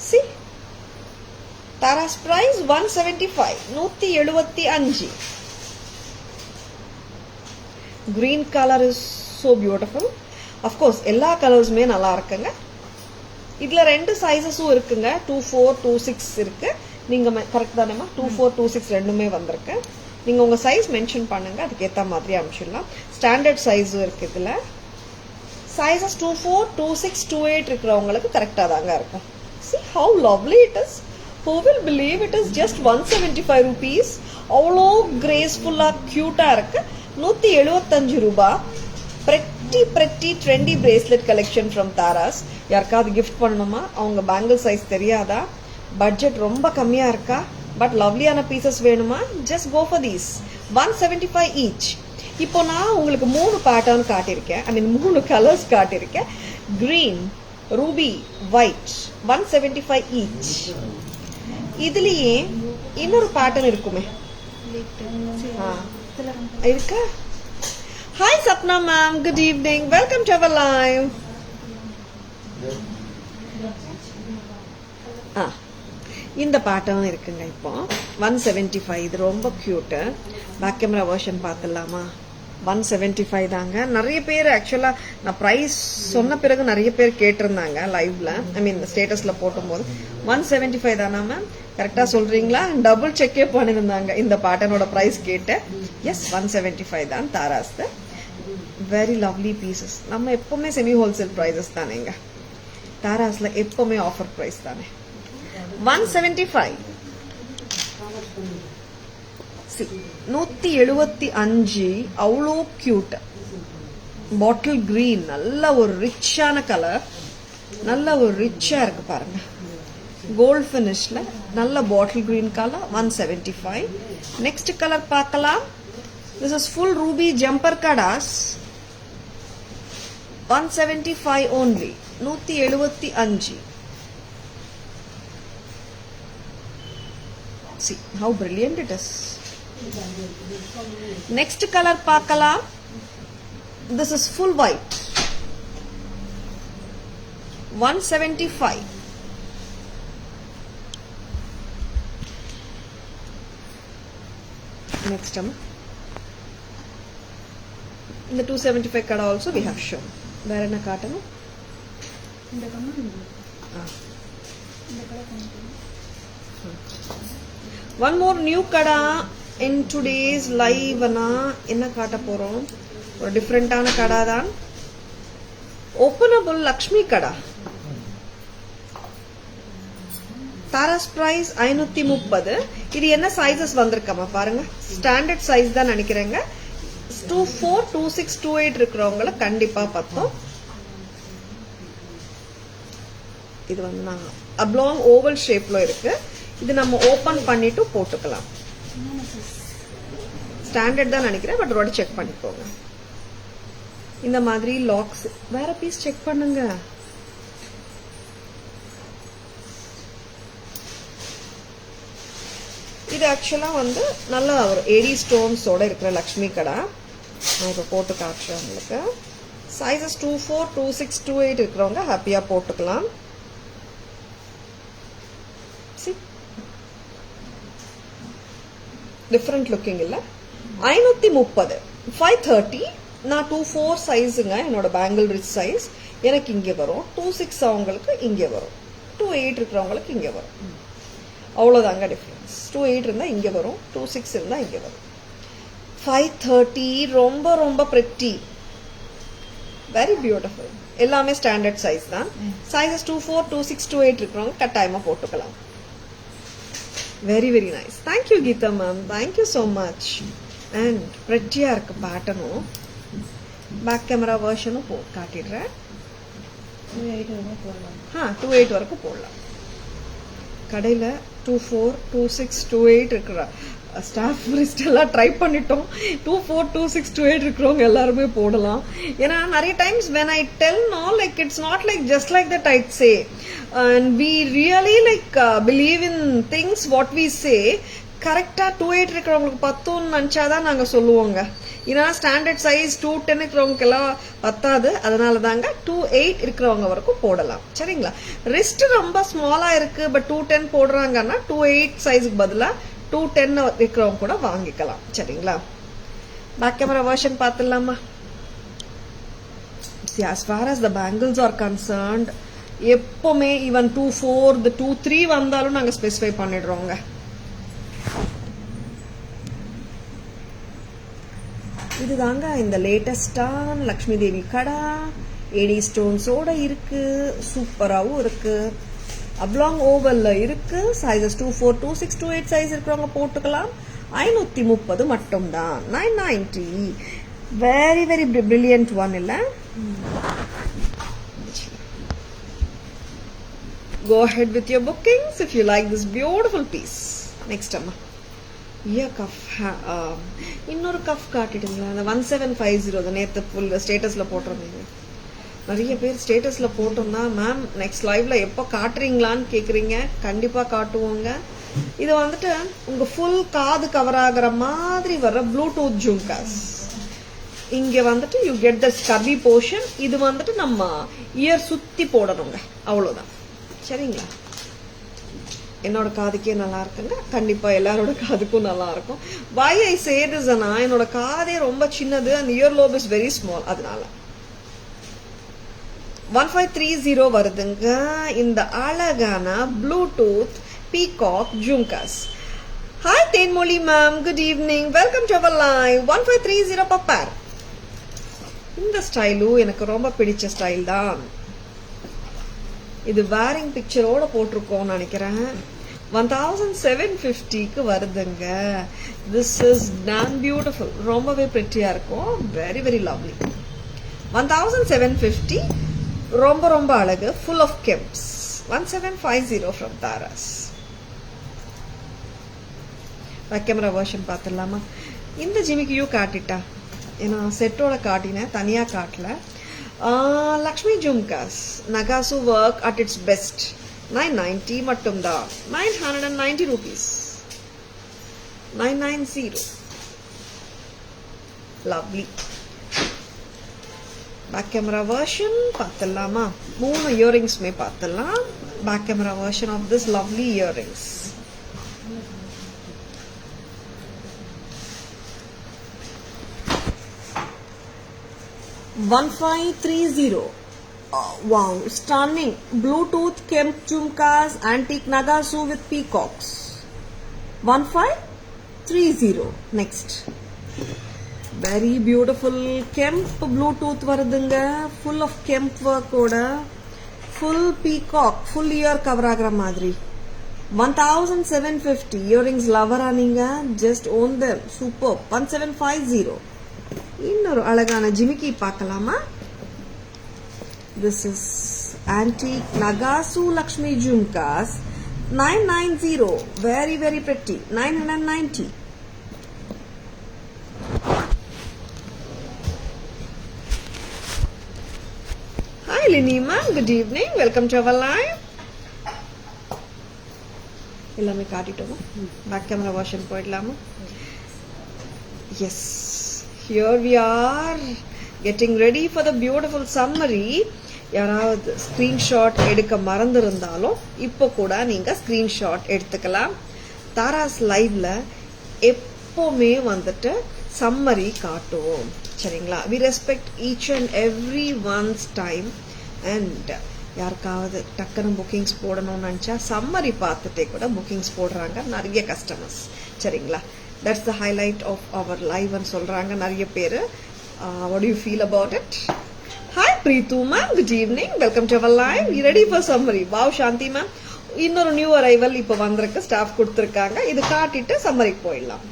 See Taras price 175, 175. Green colour is so beautiful. of course எல்லா கலர்ஸுமே நல்லா இருக்குங்க. இதுல ரெண்டு சைஸஸும் இருக்குங்க, 24, 26 இருக்கு. நீங்க கரெக்ட் தானேமா? 24, 26 ரெண்டுமே வந்திருக்கு. நீங்க உங்க சைஸ் மென்ஷன் பண்ணுங்க, அதுக்கு ஏத்த மாதிரி அனுப்பிச்சிடலாம். ஸ்டாண்டர்ட் சைஸும் இருக்கு. இதுல சைஸஸ் 24, 26, 28 இருக்கிறவங்களுக்கு கரெக்டா தாங்க இருக்கும். see how lovely it is. who will believe it is just 175 rupees. அவ்வளோ கிரேஸ்ஃபுல்லா கியூட்டா இருக்கு. 175 ரூபாய். pretty trendy bracelet collection from Taras. யாருக்காவது கிஃப்ட் பண்ணணுமா? அவங்க பேங்கிள் சைஸ் தெரியாதா? பட்ஜெட் ரொம்ப கம்மியா இருக்கா? பட் லவ்லியான பீசஸ் வேணுமா? just go for these. 175 each. இப்போ நான் உங்களுக்கு 3 பேட்டர்ன் காட்டியிருக்கேன், ஐ மீன் 3 கலர்ஸ் காட்டியிருக்கேன். Green, Ruby, white. 175 each. இதுலயே இன்னொரு பேட்டர்ன் இருக்குமே, இருக்கா? Hi Sapna ma'am, good evening, welcome to our live. இந்த பேட்டர்ன் இருக்குங்க. இப்போ 175. இது ரொம்ப கியூட். பேக் கேமரா வெர்ஷன் பார்த்துடலாமா? 175 தாங்க. நிறைய பேர் ஆக்சுவலா நான் பிரைஸ் சொன்ன பிறகு நிறைய பேர் கேட்டிருந்தாங்க லைவ்ல, ஐ மீன் ஸ்டேட்டஸ்ல போட்டும்போது. 175 தானா மேம்? கரெக்டா சொல்றீங்களா? டபுள் செக்கே பண்ணிருந்தாங்க இந்த பேட்டர்னோட பிரைஸ் கேட்டு. எஸ், 175 தான் தாராஸ். Very lovely pieces. நம்ம எப்பவுமே செமி ஹோல்சேல் பிரைசஸ் தானேங்க, தாராஸ்ல எப்பவுமே ஆஃபர் பிரைஸ் தானே. 175. 175. அவ்வளோ கியூட். பாட்டில் கிரீன், நல்ல ஒரு ரிச்சான கலர், நல்ல ஒரு ரிச்சா இருக்கு பாருங்க. கோல்ட் பினிஷ்ல நல்ல bottle green colour. 175. Next colour பார்க்கலாம். திஸ் இஸ் ஃபுல் ரூபி ஜம்பர் கடாஸ். 175 only. 175. See how brilliant it is. Next color பார்க்கலாம். This is full white. 175. Next in the 275 card also we have shown. வேற என்ன காட்டணும்? இந்த colour one more new kada in today's live. என்ன காட்ட போறோம்? ஒரு டிஃபரெண்டான கடா தான். ஓபனபிள் லக்ஷ்மி கடா. தாராஸ் பிரைஸ் 530. இது என்ன சைஸஸ் வந்திருக்காமா பாருங்க. ஸ்டாண்டர்ட் சைஸ் தான் நினைக்கிறேங்க. 24, 26, 28 இருக்கிறவங்கள கண்டிப்பா பார்த்தோம். இது வந்து நான் அப்லாங் ஓவல் ஷேப்ல இருக்கு. இது நம்ம ஓபன் பண்ணிட்டு போட்டுக்கலாம். ஸ்டாண்டர்ட் தான் நினைக்கிறேன், பட் ஒரு செக் பண்ணிக்கோங்க. இந்த மாதிரி லாக்ஸ். வேற பீஸ் செக் பண்ணுங்க. இது இது ஆக்சுவலாக வந்து நல்லா ஒரு ஏடி ஸ்டோன்ஸோட இருக்கிற லக்ஷ்மி கடை. நான் இப்போ போட்டு காட்டுறேன் உங்களுக்கு. சைஸஸ் 24, 26, 28 இருக்கிறவங்க ஹாப்பியாக போட்டுக்கலாம். டிஃப்ரெண்ட் லுக்கிங் இல்லை. 530, 530. நான் 24 சைஸுங்க என்னோட பேங்கிள் ரிச் சைஸ். எனக்கு இங்கே வரும். 26 அவங்களுக்கு இங்கே வரும். 28 இருக்கிறவங்களுக்கு இங்கே வரும். அவ்வளோதாங்க டிஃப்ரென்ஸ். 28 இருந்தால் இங்கே வரும், 26 இருந்தால் இங்கே வரும். 530 ரொம்ப ரொம்ப பிரிட்டி, வெரி பியூட்டிஃபுல். எல்லாமே ஸ்டாண்டர்ட் சைஸ் தான். சைஸஸ் 24, 26, 28 இருக்கிறவங்க கட்டாயமாக போட்டுக்கலாம். Very very nice. Thank you Geetha ma'am, thank you so much. And ப்ரெட்டியாக இருக்கு பேட்டர்னும். Back camera வேர்ஷனும் காட்டிடுறேன். 28 வரைக்கும் போடலாம். கடையில் 24, 26, 28 இருக்கிற ஸ்டாஃப் லிஸ்ட் எல்லாம் ட்ரை பண்ணிட்டோம். 24, 26, 28 இருக்கிறவங்க எல்லாருமே போடலாம். ஏன்னா நிறைய times when I tell no, like it's not like just like that I'd say, and we really like believe in things what we say. கரெக்டாக 28 இருக்கிறவங்களுக்கு 10ன்னு நினச்சாதான் நாங்கள் சொல்லுவோங்க. ஏன்னா ஸ்டாண்டர்ட் சைஸ் 210 இருக்கிறவங்களுக்கு எல்லாம் பத்தாது. அதனால தாங்க 28 இருக்கிறவங்க வரைக்கும் போடலாம். சரிங்களா? ரிஸ்ட் ரொம்ப ஸ்மாலாக இருக்கு, பட் 210 போடுறாங்கன்னா 28 சைஸுக்கு பதிலாக 210 இருக்கிறவங்க கூட வாங்கிக்கலாம். சரிங்களா? பேக் கேமரா வெர்ஷன் பார்த்துடலாமா? as far as the bangles are concerned, எப்பவுமே ஈவன் 24, 23 வந்தாலும் நாங்கள் ஸ்பெசிஃபை பண்ணிடுறோங்க. இதுதாங்க இந்த லேட்டஸ்டான லக்ஷ்மி தேவி கடை. ஏடி ஸ்டோன்ஸோட இருக்கு, சூப்பராகவும் இருக்கு, அப்லாங் ஓவல்ல இருக்கு. சைஸஸ் 24, 26, 28 சைஸ் இருக்கிறவங்க போட்டுக்கலாம். 530 மட்டும்தான். 990. வெரி வெரி பிரில்லியன்ட் ஒன் இல்ல? Go ahead with your bookings if you like this beautiful piece. Next அம்மா, கஃப் இன்னொரு கஃப் காட்டிடுங்களா? அந்த 1750 நேற்று ஃபுல் ஸ்டேட்டஸில் போட்டிருந்தீங்க. நிறைய பேர் ஸ்டேட்டஸில் போட்டோம்னா மேம் நெக்ஸ்ட் லைவ்ல எப்போ காட்டுறீங்களான்னு கேட்குறீங்க. கண்டிப்பாக காட்டுவோங்க. இது வந்துட்டு உங்கள் ஃபுல் காது கவர் ஆகிற மாதிரி வர ப்ளூடூத் ஜும்காஸ். இங்கே வந்துட்டு you get the scurvy portion. இது வந்துட்டு நம்ம இயர் சுற்றி போடணுங்க, அவ்வளோதான். சரிங்களா? என்னோட காதுக்கே நல்லா இருக்குங்க. கண்டிப்பா எல்லாரோட காதுக்கும் நல்லா இருக்கும். why I say this அண்ணா, என்னோட காதே ரொம்ப சின்னது, and ear lobe is very small. அதனால 1530 வருதுங்க இந்த அழகான bluetooth peacock jhumkas. Hi Thenmozhi ma'am, good evening, welcome to our live. 1530 பப்பார். இந்த ஸ்டைலும் எனக்கு ரொம்ப பிடிச்ச ஸ்டைல் தான். இது வேரிங் பிக்சரோட போட்டிருக்கோம் நினைக்கிறேன். 1750க்கு வருதுங்க. This is damn beautiful. ரொம்பவே பிரிட்டியா இருக்கும். Very very lovely. 1750 ரொம்ப ரொம்ப அழகு. Full of kemps. 1750 from Taras. Camera version பார்த்துடலாமா? இந்த ஜிமிக்கியும் காட்டிட்டா, ஏன்னா செட்டோட காட்டினேன், தனியா காட்டல. லக்ஷ்மி ஜும்காஸ் நகாசு ஒர்க் அட் இட்ஸ் பெஸ்ட். 990 மட்டும்தான். 990 rupees. 990. Lovely. Back camera version பார்த்துடலாமா? 3 இயரிங்ஸ்மே பார்த்துடலாம். Back camera version of this lovely earrings. $1530. Wow, stunning Bluetooth Kemp Jhumkas, antique Nagasu with peacocks. 1530. Next, very beautiful Kemp Bluetooth varudunga, full of Kemp work oda, full peacock, full ear cover agra madri. 1750. Earrings lover aninga, just own them. Superb. 1750. இன்னொரு அழகான ஜிமிக்கி பார்க்கலாமா? This is antique Nagasu Lakshmi Jhumkas. 990. Very very pretty. 990. Hi Linima, good evening. Welcome to our live. எல்லாமே காட்டிட்டோமா? Back camera version போயிடலாமா? Yes, here we are getting ready for the beautiful summary. யாராவது screenshot எடுக்க மறந்துருந்தாலும் இப்போ கூட நீங்க screenshot எடுத்துக்கலாம். தாராஸ் லைவ்ல எப்பவுமே வந்துட்டு சம்மரி காட்டுவோம், சரிங்களா? We respect each and every ones time. And யாருக்காவது டக்குன்னு புக்கிங்ஸ் போடணும்னு நினச்சா சம்மரி பார்த்துட்டே கூட புக்கிங்ஸ் போடுறாங்க நிறைய கஸ்டமர்ஸ், சரிங்களா? That's the highlight of our லைவ்னு சொல்கிறாங்க நிறைய பேர். What you feel about it? Hi Preethu ma'am, good evening, welcome to our live. You ready for summary? Wow Shanthi ma'am, இன்னொரு நியூ அரைவல் இப்போ வந்திருக்கு, ஸ்டாஃப் கொடுத்துருக்காங்க. இது காட்டிட்டு சம்மரிக்கு போயிடலாம்.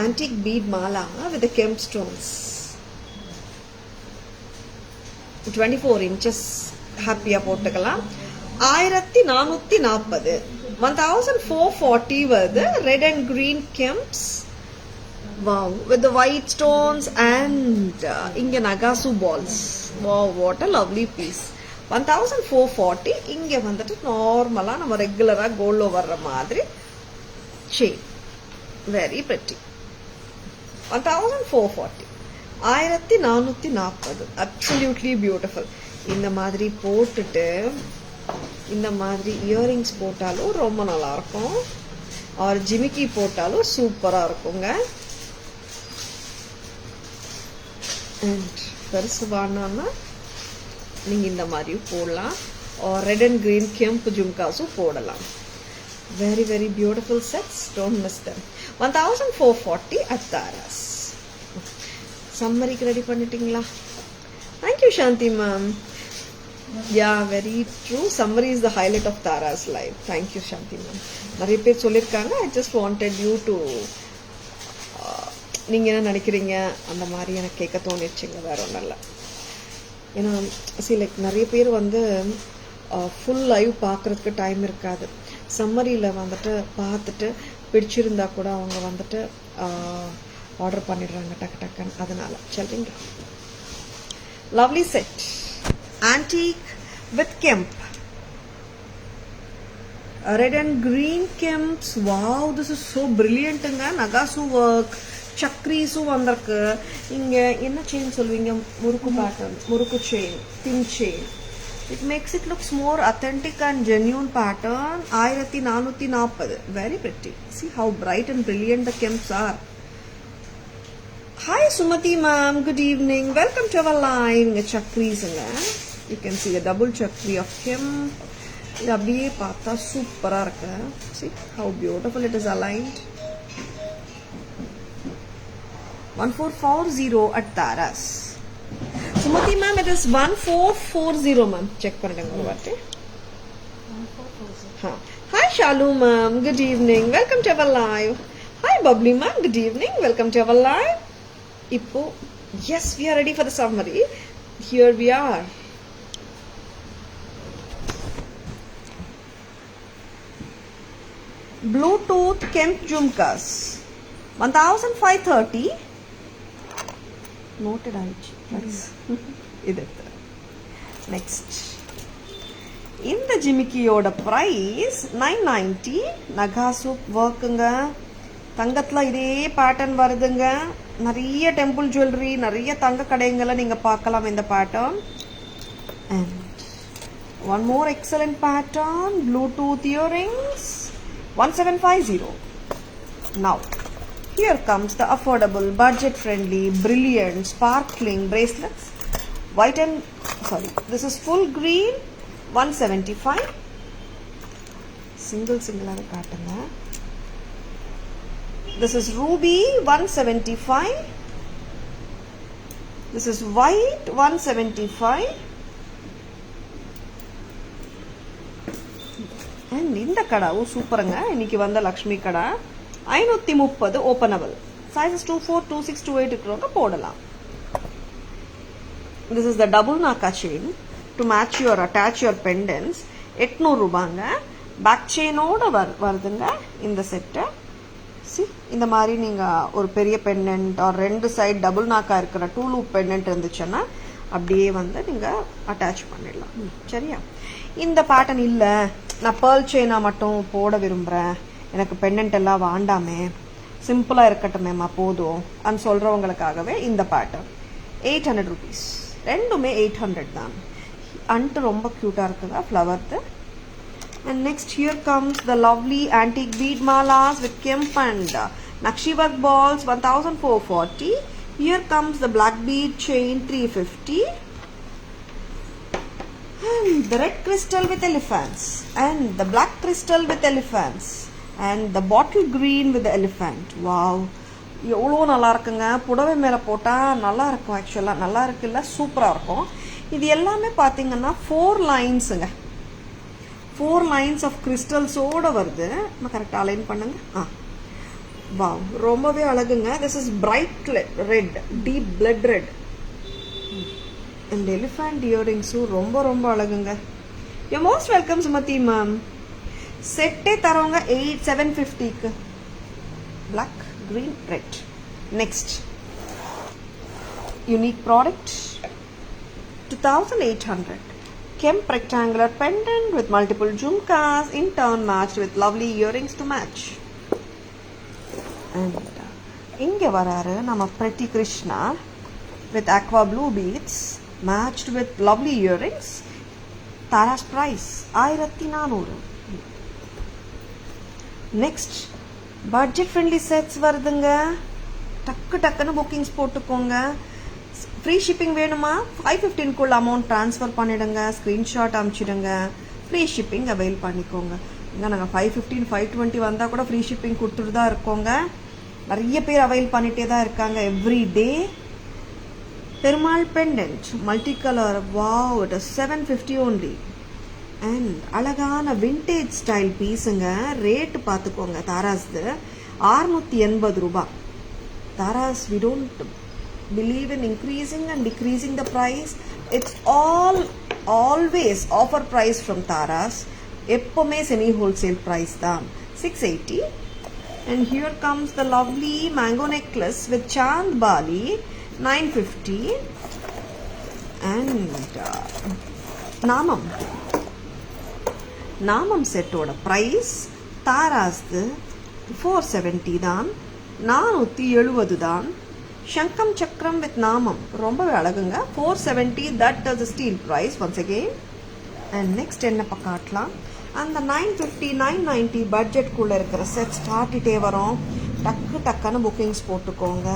Antique bead mala with kemp stones 24 inches ஹாப்பியா போட்டுக்கலாம். 1440 1440 வருது. Red and green kemps. Wow, with the white stones and inga Nagasu balls. Wow, what a lovely piece. 1440. Inga vandittu normala nama regular gold lo varra madri chain. Very pretty. 1440. 1440. Absolutely beautiful. இந்த மாதிரி போட்டுட்டு இந்த மாதிரி earrings போட்டாலும் ரொம்ப நல்லா இருக்கும். R ஜிமிக்கி போட்டாலும் சூப்பரா இருக்குங்க. அண்ட் பெருசு வாங்கினா நீங்கள் இந்த மாதிரி போடலாம். ரெட் அண்ட் கிரீன் கெம்ப் ஜும்காஸும் போடலாம். Very very beautiful sets, don't miss them. 1440 at Taras. சம்மரிக்கு ரெடி பண்ணிட்டீங்களா? Thank you Shanthi ma'am. Yeah, very true. Summary is the highlight of Taras live. Thank you Shanthi ma'am. நிறைய பேர் சொல்லியிருக்காங்க. I just wanted you to நீங்கள் என்ன நினைக்கிறீங்க அந்த மாதிரி எனக்கு கேட்க தோணிடுச்சுங்க, வேற ஒன்றும் இல்லை. ஏன்னா லைக் நிறைய பேர் வந்து ஃபுல் லைவ் பார்க்குறதுக்கு டைம் இருக்காது. சம்மரியில் வந்துட்டு பார்த்துட்டு பிடிச்சிருந்தா கூட அவங்க வந்துட்டு ஆர்டர் பண்ணிடுறாங்க டக்கு டக்குன்னு. அதனால சரிங்களா? Lovely set antique with kemp, red and green kemps. Wow, this is so பிரில்லியன்ட்டுங்க. நகாசு ஒர்க், சக்ரீஸும் வந்திருக்கு. இங்கே என்ன செயின் சொல்வீங்க? முறுக்கு பேட்டர்ன், முறுக்கு chain, thin chain. It makes it looks more authentic and genuine pattern. 1440. Very pretty. See how bright and brilliant the kemps are. Hi Sumati ma'am, good evening, welcome to our line. இங்க சக்ரீஸுங்க. You can see the double chakri of kemp. இது அப்படியே பார்த்தா சூப்பரா இருக்கு. See how beautiful it is aligned. 1440 at Taras. Sumati ma'am, it is 1440 ma'am. Check பண்ணிடுங்க ஒரு வாட்டி. 1440. Hi Shalu ma'am, good evening, welcome to our live. Hi Bubbly ma'am, good evening, welcome to our live. இப்போ yes, we are ready for the summary. Here we are. Bluetooth Kemp Jumkas 1530. Noted ஆயிடுச்சு. இது next. இந்த ஜிமிக்கியோட price 990. நகாசு ஒர்க்குங்க. தங்கத்துல இதே pattern வருதுங்க. நிறைய temple jewellery, நிறைய தங்க கடைங்களை நீங்க பார்க்கலாம் இந்த pattern. And one more excellent pattern, Bluetooth earrings 1750. Now here comes the affordable, budget friendly, brilliant, sparkling bracelets. White and this is full green 175. Single காட்டுங்க. This is ruby 175. This is white 175. And இந்த கடாவும் சூப்பருங்க. இன்னைக்கு வந்த லக்ஷ்மி கடா 530 openable. Sizes 24, 26, 28 இருக்கிறவங்க போடலாம். This is the double naka chain to match your attach your pendants. 800 ரூபாங்க. Back செயினோட வருதுங்க இந்த செட்டு. இந்த மாதிரி நீங்க ஒரு பெரிய பெண்டன்ட் ஆர் ரெண்டு சைடு டபுள் நாக்கா இருக்கிற 2 லூப் பெண்டன்ட் இருந்துச்சுன்னா அப்படியே வந்து நீங்க அட்டாச் பண்ணிடலாம். சரியா? இந்த பேட்டர்ன் இல்ல நான் பேர்ல் செயினாக மட்டும் போட விரும்புகிறேன், எனக்கு பெண்டன்ட் எல்லாம் வாண்டாமே, சிம்பிளாக இருக்கட்டுமேம்மா போதும் అని சொல்கிறவங்களுக்காகவே இந்த பேட்டர்ன். 800 rupees. ரெண்டுமே 800 தான். அன்ட்டு ரொம்ப க்யூட்டாக இருக்குங்க ஃப்ளவர்து. And next here comes the lovely antique bead malas with kemp and nakshi work balls 1440. Here comes the black bead chain 350. And the red crystal with elephants. And the black crystal with elephants. And the bottle green with the elephant. Wow. எவ்வளோ நல்லா இருக்குங்க. புடவை மேலே போட்டால் நல்லா இருக்கும். ஆக்சுவலாக நல்லா இருக்குல்ல, சூப்பராக இருக்கும். இது எல்லாமே பார்த்தீங்கன்னா 4 லைன்ஸுங்க. 4 lines of crystals-ஓட வருது. நம்ம கரெக்டாக அலைன் பண்ணுங்க. வாவ், ரொம்பவே அழகுங்க. This is bright red, deep blood red. And elephant இயரிங்ஸும் ரொம்ப ரொம்ப அழகுங்க. You most welcome Sumathi ma'am. செட்டே தரவங்க 750க்கு. Black, green, red. Next, unique product 2800. Kemp rectangular pendant with multiple jhumkas in turn matched with lovely earrings to match. And inge vararu nama Pretty Krishna with aqua blue beads matched with lovely earrings. Tara's price 1400. Next, budget friendly sets வருதுங்க. டக்குன்னு bookings போட்டுக்கோங்க. Free shipping வேணுமா? 515 amount transfer பண்ணிடுங்க, screenshot அனுப்பிச்சிடுங்க, free shipping avail பண்ணிக்கோங்க. இங்கே நாங்கள் 515 520 வந்தால் கூட ஃப்ரீ ஷிப்பிங் கொடுத்துட்டு தான் இருக்கோங்க. நிறைய பேர் அவைல் பண்ணிகிட்டே தான் இருக்காங்க every day. Perumal pendant multi colour. Wow, it is 750 only. And அழகான விண்டேஜ் ஸ்டைல் பீஸுங்க. ரேட்டு பார்த்துக்கோங்க. தாராஸ்து 680 ரூபாய். Tara's we don't believe in increasing and decreasing the price. It's always offer price from Taras. எப்பவுமே semi wholesale price தான். 680. And here comes the lovely mango necklace with chand bali 950. And நாமம் செட்டோட price தாராஸ்து 470 தான், 470 தான். சங்கம் சக்கரம் வித் நாமம் ரொம்பவே அழகுங்க. 470, that is the steal price once again. And next என்ன காட்டலாம்? அந்த 950 990 பட்ஜெட்குள்ளே இருக்கிற செட்ஸ் காட்டிகிட்டே வரும். டக்குன்னு புக்கிங்ஸ் போட்டுக்கோங்க.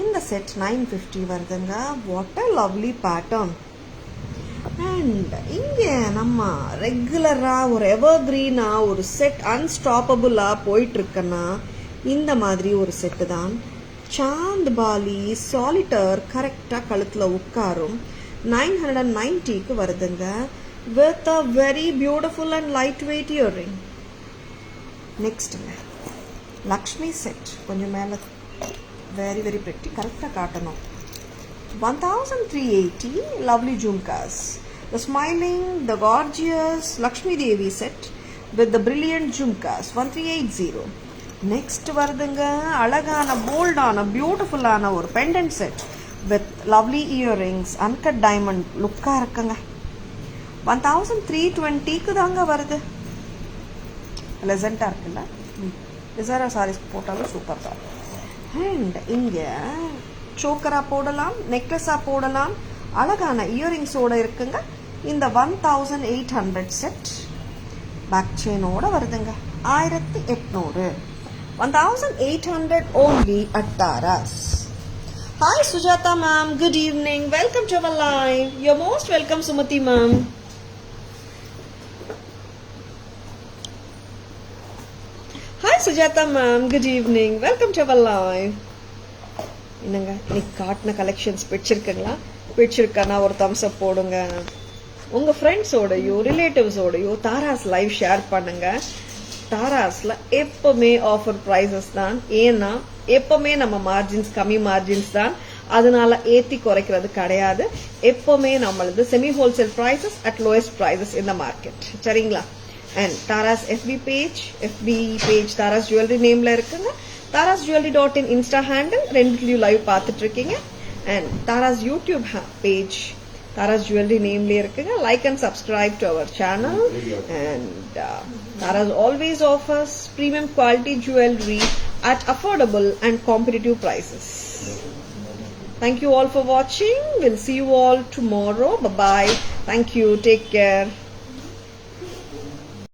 இந்த செட் 950 வருதுங்க. What a lovely pattern. And இங்கே நம்ம ரெகுலராக ஒரு எவர்கிரீனாக ஒரு செட் அன்ஸ்டாப்பபுளாக போயிட்டுருக்குன்னா இந்த மாதிரி ஒரு செட்டு தான். சாந்த் பாலி சாலிட்டர் கரெக்டாக கழுத்தில் உட்காரும். 990க்கு வருதுங்க. With a very beautiful and light weight earring. நெக்ஸ்ட்டுங்க லக்ஷ்மி செட். கொஞ்சம் மேலே வெரி வெரி பிரிட்டி, கரெக்டாக காட்டணும். 1380 lovely jhumkas. The smiling, the gorgeous Lakshmi Devi set with the brilliant jhumkas 1380. Next வருதுங்க அழகான போல்டான பியூட்டிஃபுல்லான ஒரு pendant set with lovely earrings, uncut diamond லுக்காக இருக்குங்க. 1320க்கு தாங்க வருது. ப்ளசண்ட்டாக இருக்குல்ல. டிசைனர் சாரீஸ் போட்டாலும் சூப்பர் தான். அண்ட் இங்கே சோக்கராக போடலாம், நெக்லஸாக போடலாம். அழகான இயரிங்ஸோடு இருக்குங்க. இந்த 1800 செட் பேக் செயினோட வருதுங்க. 1800. 1800 only at Taras. Hi Sujata ma'am, good evening. Welcome to our live. You're most welcome Sumati ma'am. Hi Sujata ma'am, good evening. Welcome to our live. என்னங்க இன்னைக்கு காட்டின கலெக்ஷன்ஸ் பிடிச்சிருக்கா ஒரு தம்ஸ் அப் போடுங்க. உங்கள் ஃப்ரெண்ட்ஸோடையோ ரிலேட்டிவ்ஸோடையோ தாராஸ் லைவ் ஷேர் பண்ணுங்க. தாராஸில் எப்பவுமே ஆஃபர் ப்ரைஸஸ் தான். ஏன்னா எப்பவுமே நம்ம மார்ஜின்ஸ் கம்மி மார்ஜின்ஸ் தான். அதனால ஏற்றி குறைக்கிறது கிடையாது. எப்பவுமே நம்மளது semi wholesale prices at lowest prices இந்த மார்க்கெட். சரிங்களா? And Tara's FB page Tara's jewellery நேமில் இருக்குங்க. tarasjewelry.in இன்ஸ்டா ஹேண்டில் ரெண்டுலையும் லைவ் பார்த்துட்டு இருக்கீங்க. And Tara's YouTube page Tara's Jewelry nameலயே இருக்குங்க. Like and subscribe to our channel. And Tara's always offers premium quality jewelry at affordable and competitive prices. Thank you all for watching. We'll see you all tomorrow. Bye bye. Thank you. Take care.